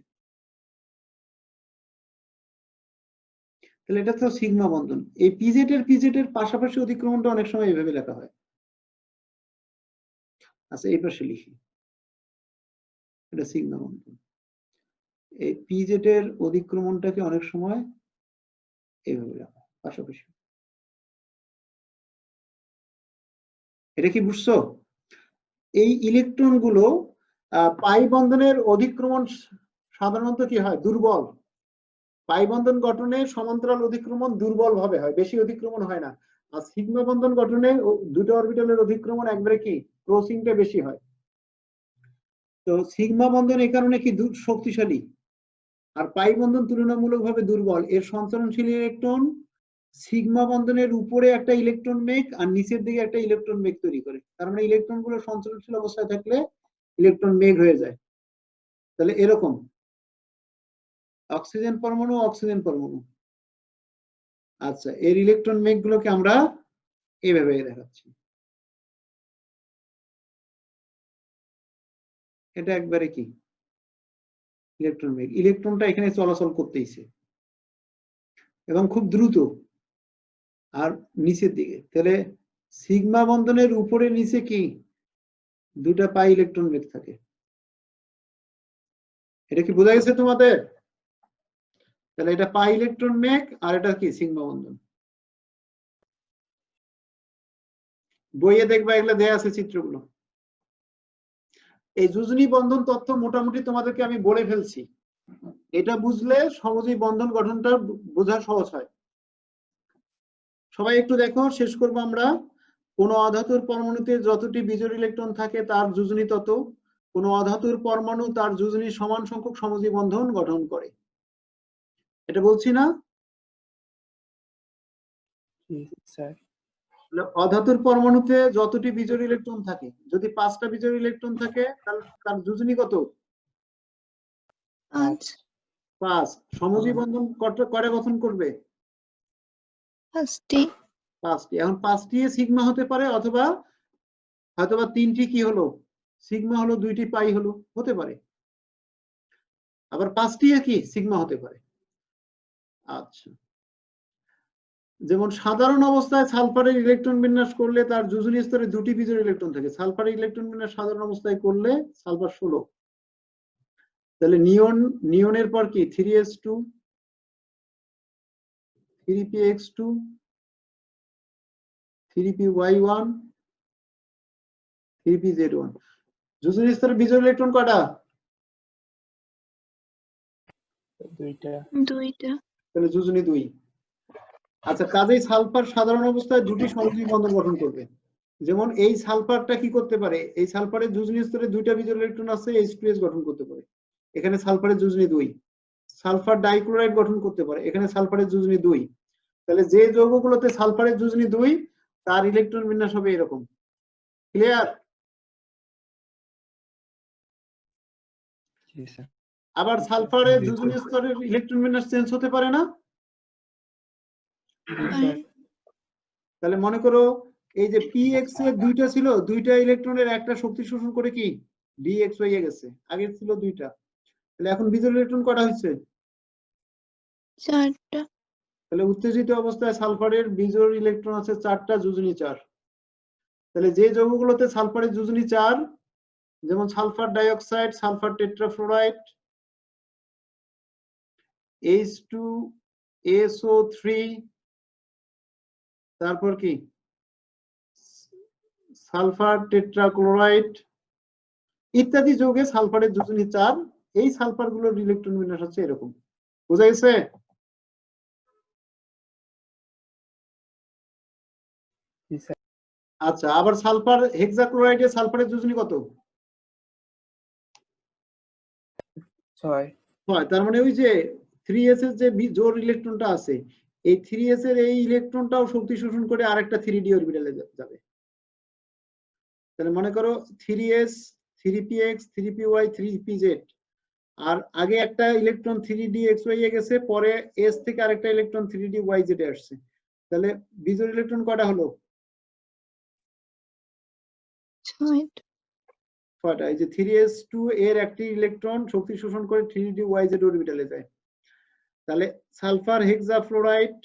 তাহলে এটা তো সিগমা বন্ধন। এই পিজেড এর পাশাপাশি অতিক্রমণটা অনেক সময় এইভাবে লেখা হয়। আচ্ছা, এই পাশে লিখি, এটা সিগমা বন্ধন। এই পিজেড এর অধিক্রমণটাকে অনেক সময় এইভাবে রাখা পাশাপাশি। এটা কি বুঝছো? এই ইলেকট্রন গুলো পাই বন্ধনের অধিক্রমণ সাধারণত কি হয়? দুর্বল। পাই বন্ধন গঠনে সমান্তরাল অধিক্রমণ দুর্বল ভাবে হয়, বেশি অধিক্রমণ হয় না। আর সিগমা বন্ধন গঠনে দুটো অরবিটালের অধিক্রমণ একবারে কি ক্রসিংটা বেশি হয়। তো সিগমা বন্ধন এই কারণে কি শক্তিশালী, আর পাই বন্ধন তুলনামূলকভাবে দুর্বল। এর সঞ্চালনশীল ইলেকট্রন সিগমা বন্ধনের উপরে একটা ইলেকট্রন মেঘ আর নিচের দিকে একটা ইলেকট্রন মেঘ তৈরি করে। তার মানে ইলেকট্রন গুলো সঞ্চালনশীল অবস্থায় থাকলে ইলেকট্রন মেঘ হয়ে যায়। তাহলে এরকম অক্সিজেন পরমাণু, অক্সিজেন পরমাণু। আচ্ছা, এর ইলেকট্রন মেঘ গুলোকে আমরা এইভাবে দেখাচ্ছি। এটা একবারে কি ইলেকট্রন মেঘ, ইলেকট্রনটা এখানে চলাচল করতেইছে এবং খুব দ্রুত। আর নিচের দিকে তাহলে সিগমা বন্ধনের উপরে নিচে কি দুটা পাই ইলেকট্রন মেঘ থাকে। এটা কি বোঝা গেছে তোমাদের? তাহলে এটা পাই ইলেকট্রন মেঘ আর এটা কি সিগমা বন্ধন। বইয়ে দেখবা এগুলো দেয়া আছে চিত্রগুলো। এই যোজনী বন্ধন তথ্য মোটামুটি তোমাদেরকে আমি বলে ফেলছি। এটা বুঝলে সমযোজী বন্ধন গঠনটা বোঝা সহজ হয়। সবাই একটু দেখো, শেষ করবো আমরা। কোন অধাতুর পরমাণুতে যতটি বিজোড় ইলেকট্রন থাকে তার যোজনী তত। কোন অধাতুর পরমাণু তার যোজনী সমান সংখ্যক সমযোজী বন্ধন গঠন করে। এটা বলছি না? স্যার অধাতুর পরমাণুতে যতটি বিজোড় ইলেকট্রন থাকে, যদি 5টা বিজোড় ইলেকট্রন থাকে তাহলে তার যোজনী কত? 5 5। সমযোজী বন্ধন কয়টা গঠন করবে? 5টি। 5টি। এখন 5টি সিগমা হতে পারে, অথবা হয়তোবা 3টি কি হলো সিগমা হলো, 2টি পাই হলো, হতে পারে। আবার 5টি কি সিগমা হতে পারে। আচ্ছা, যেমন সাধারণ অবস্থায় সালফারের ইলেকট্রন বিন্যাস করলে তার যোজনী স্তরে 2টি বিজোড় ইলেকট্রন থাকে। সালফারের ইলেকট্রন বিন্যাস সাধারণ অবস্থায় করলে সালফার 16। তাহলে নিয়নের পর কি 3s2 3px2 3py1 3pz1। যোজনী স্তরে বিজোড় ইলেকট্রন কয়টা? 2টা। তাহলে যোজনী 2। আচ্ছা, কাজেই সালফার সাধারণ অবস্থায় 2টি সমযোজী বন্ধন গঠন করবে। যেমন এই সালফারটা কি করতে পারে? এই সালফারের যোজনী স্তরে 2টা বিজোড় ইলেকট্রন আছে, H2S গঠন করতে পারে। এখানে সালফারের যোজনী 2। সালফার ডাইক্লোরাইড গঠন করতে পারে। এখানে সালফারের যোজনী 2। তাহলে যে যৌগগুলোতে সালফারের যোজনী 2 তার ইলেকট্রন বিন্যাস হবে এরকম। ক্লিয়ার? জি স্যার। আবার সালফারের যোজনী স্তরের ইলেকট্রন বিন্যাস চেঞ্জ হতে পারে না? তাহলে মনে করো এই যে px এর 2টা ছিল, 2টা ইলেকট্রনের একটা শক্তি শোষণ করে কি dx হয়ে গেছে, আগে ছিল 2টা। তাহলে এখন বিজোড় ইলেকট্রন কটা হচ্ছে? 4টা। তাহলে উত্তেজিত অবস্থায় সালফারের বিজোড় ইলেকট্রন আছে 4টা, যোজনী 4। তাহলে যে যৌগগুলোতে সালফারের যোজনী 4, যেমন সালফার ডাইঅক্সাইড, সালফার টেট্রাফ্লোরাইড, H2SO3, তারপর কি সালফার টেট্রাক্লোরাইড ইত্যাদি যৌগে সালফারের যোজনী 4। এই সালফার গুলোর ইলেকট্রন বিন্যাস হচ্ছে এরকম। বোঝা গেছে? আচ্ছা, আবার সালফার হেক্সাক্লোরাইডে সালফারের যোজনী কত? 6। তার মানে ওই যে 3s এর যে জোড় ইলেকট্রনটা আছে, এই 3s এর এই ইলেকট্রনটাও শক্তি শোষণ করে আরেকটা 3d অরবিটালে যাবে। তাহলে মনে করো 3s 3px 3py 3pz, আর আগে একটা ইলেকট্রন 3dxy এ গেছে, পরে s থেকে আরেকটা ইলেকট্রন 3dyz এ আসছে। তাহলে বিজোড় ইলেকট্রন কয়টা হলো? 6টা। এই যে 3s2 এর একটি ইলেকট্রন শক্তি শোষণ করে 3dyz অরবিটালে যায়। তাহলে সালফার হেক্সাফ্লোরাইড,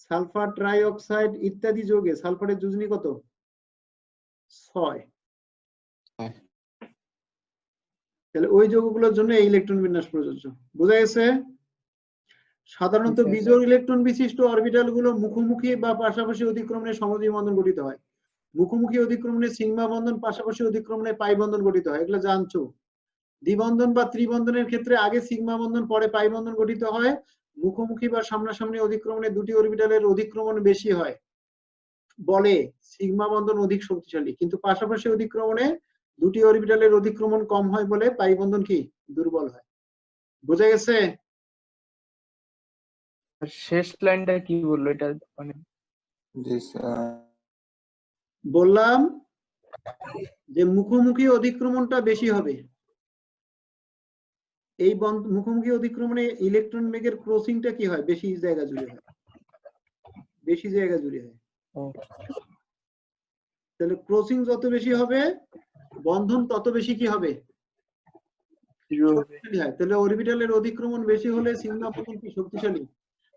সালফার ট্রাইঅক্সাইড ইত্যাদি যৌগে সালফারের যোজনী কত? 6। তাহলে ওই যৌগগুলোর জন্য এই ইলেকট্রন বিন্যাস প্রযোজ্য। বোঝা গেছে? সাধারণত জি, স্যার। বিজোড় ইলেকট্রন বিশিষ্ট অরবিটাল গুলো মুখোমুখি বা পাশাপাশি অতিক্রমণে সমদ্বি বন্ধন গঠিত হয়। মুখোমুখি অতিক্রমণে সিগমা বন্ধন, পাশাপাশি অতিক্রমণে পাই বন্ধন গঠিত হয়, এগুলো জানছো। দ্বিবন্ধন বা ত্রিবন্ধনের ক্ষেত্রে আগে সিগমা বন্ধন পরে পাই বন্ধন গঠিত হয়। মুখোমুখি বা সামনাসামনি অতিক্রমণে দুটি অরবিটালের অধিক্রমণ বেশি হয় বলে সিগমা বন্ধন অধিক শক্তিশালী, কিন্তু পাশাপাশি অতিক্রমণে দুটি অরবিটালের অতিক্রমণ কম হয় বলে পাই বন্ধন কি দুর্বল হয়। বোঝা গেছে? আর শেষ লাইনটা কি বললো এটা মানে? জি স্যার। বললাম যে মুখোমুখি অতিক্রমণটা বেশি হবে। এই মুখোমুখি অতিক্রমণে ইলেকট্রন বেগের ক্রসিংটা কি হয়, বেশি জায়গা জুড়ে হয়, বেশি জায়গা জুড়ে হয়। ও, তাহলে ক্রসিং যত বেশি হবে বন্ধন তত বেশি কি হবে, zero হবে। শক্তিশালী হয়। তাহলে অরবিটালের অতিক্রমণ বেশি হলে সিগমা বন্ধন কি শক্তিশালী,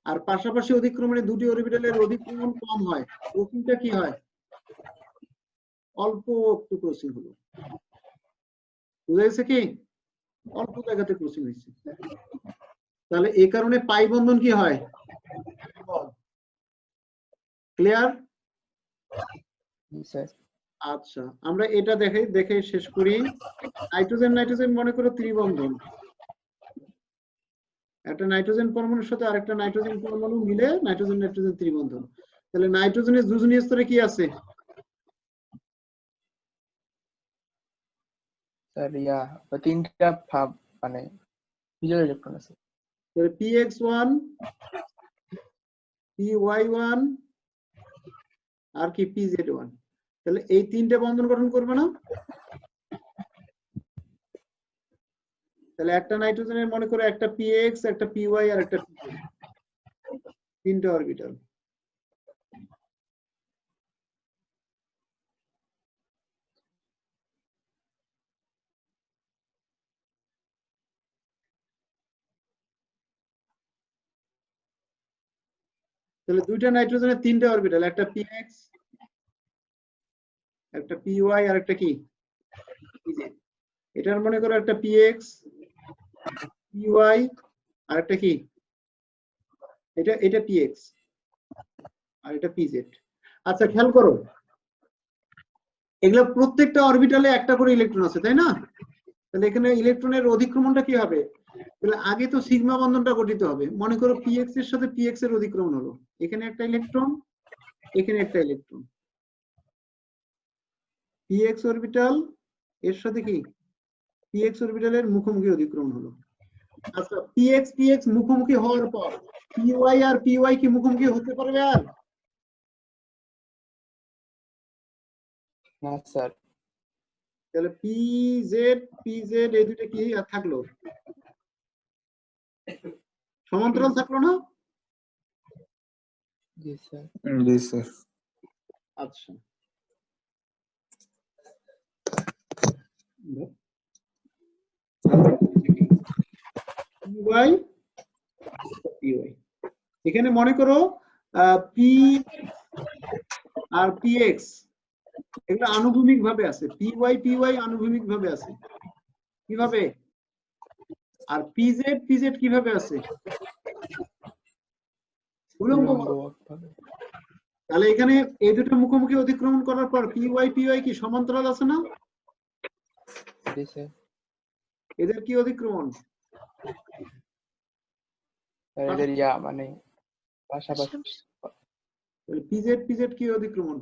আর পাশাপাশি অতিক্রমণে দুটি অরবিটালের অতিক্রমণ কম হয়, ক্রসিংটা কি হয়, অল্প একটু ক্রসিং হলো। বুঝা গেছে কি, অল্প জায়গাতে ক্রসিং হয়েছে। তাহলে এই কারণে পাই বন্ধন কি হয়, ক্লিয়ার? জি, স্যার। আচ্ছা, আমরা এটা দেখে শেষ করি। নাইট্রোজেন নাইট্রোজেন মনে করো ত্রিবন্ধন, একটা নাইট্রোজেন পরমাণুর সাথে আরেকটা নাইট্রোজেন পরমাণু মিলে নাইট্রোজেন নাইট্রোজেন ত্রিবন্ধন। তাহলে নাইট্রোজেনের যোজনী স্তরে কি আছে, স্যার তিনটা মানে বিজোড় ইলেকট্রন আছে। px1 py1 আর কি pz1। তাহলে এই তিনটে বন্ধন গঠন করবে না? তাহলে একটা নাইট্রোজেনের মনে করো একটা px, একটা py আর একটা pz, তিনটা অরবিটাল। তাহলে দুইটা নাইট্রোজেনের তিনটা অরবিটাল, একটা px, একটা py আর একটা কি pz। এটার মনে করো একটা px, py আর একটা কি, এটা px আর এটা pz। আচ্ছা খেয়াল করো, এগুলো প্রত্যেকটা অরবিটালে একটা করে ইলেকট্রন আছে, তাই না? তাহলে এখানে ইলেকট্রনের অধিক্রমণটা কি হবে, তাহলে আগে তো সিগমা বন্ধনটা গঠিত হবে। মনে করো px এর সাথে px এর অধিক্রমণ হলো, এখানে একটা ইলেকট্রন, এখানে একটা ইলেকট্রন, px অরবিটাল এর সাথে কি px অরবিটালের মুখোমুখি অধিক্রমণ হলো। আচ্ছা px px মুখোমুখি হওয়ার পর py আর py কি মুখোমুখি হতে পারবে আর? না স্যার। তাহলে pz pz এই দুটো কি আর থাকলো, সমান্তরাল থাকলো না? জি স্যার। জি স্যার। আচ্ছা py এখানে মনে করো p আর px এগুলো আনুভূমিক ভাবে আছে, py py আনুভূমিক ভাবে আছে কিভাবে, আর pz pz কিভাবে আছে, উলম্ব ভাবে। তাহলে এখানে এই দুটো মুখোমুখি অতিক্রমণ করার পর py py কি সমান্তরাল আছে না? জি স্যার। এদের কি অতিক্রমণ, এদের মানে পাশাপাশি। তাহলে pz pz কি অতিক্রমণ,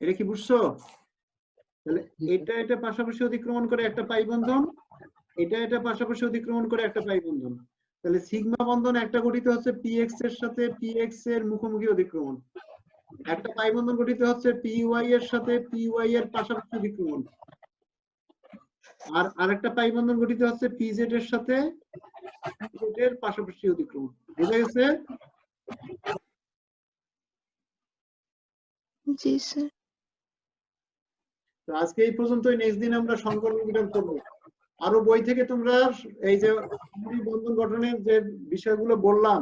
এটা কি বুঝছো? তাহলে এটা পাশাপাশি অতিক্রমণ করে একটা পাই বন্ধন, এটা পাশাপাশি অতিক্রমণ করে একটা পাই বন্ধন। তাহলে সিগমা বন্ধন একটা গঠিত হচ্ছে px এর সাথে px এর মুখোমুখি অতিক্রমণ, একটা পাই বন্ধন গঠিত হচ্ছে py এর সাথে py এর পাশাপাশি অতিক্রমণ, আর আরেকটা পাই বন্ধন গঠিত হচ্ছে pz এর সাথে pz এর পাশাপাশি অতিক্রমণ। বুঝা গেছে? জি স্যার। তো আজকে এই পর্যন্তই, নেক্সট দিন আমরা সংকর অরবিটাল করব। আরো বই থেকে তোমরা এই যে বন্ধন গঠনের যে বিষয়গুলো বললাম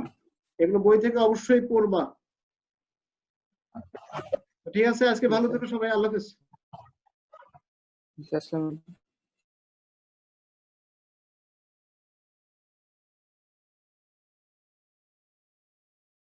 এগুলো বই থেকে অবশ্যই পড়বা। ঠিক আছে, আজকে ভালো থেকো সবাই, আল্লাহ হাফেজ। আসসালামু আলাইকুম।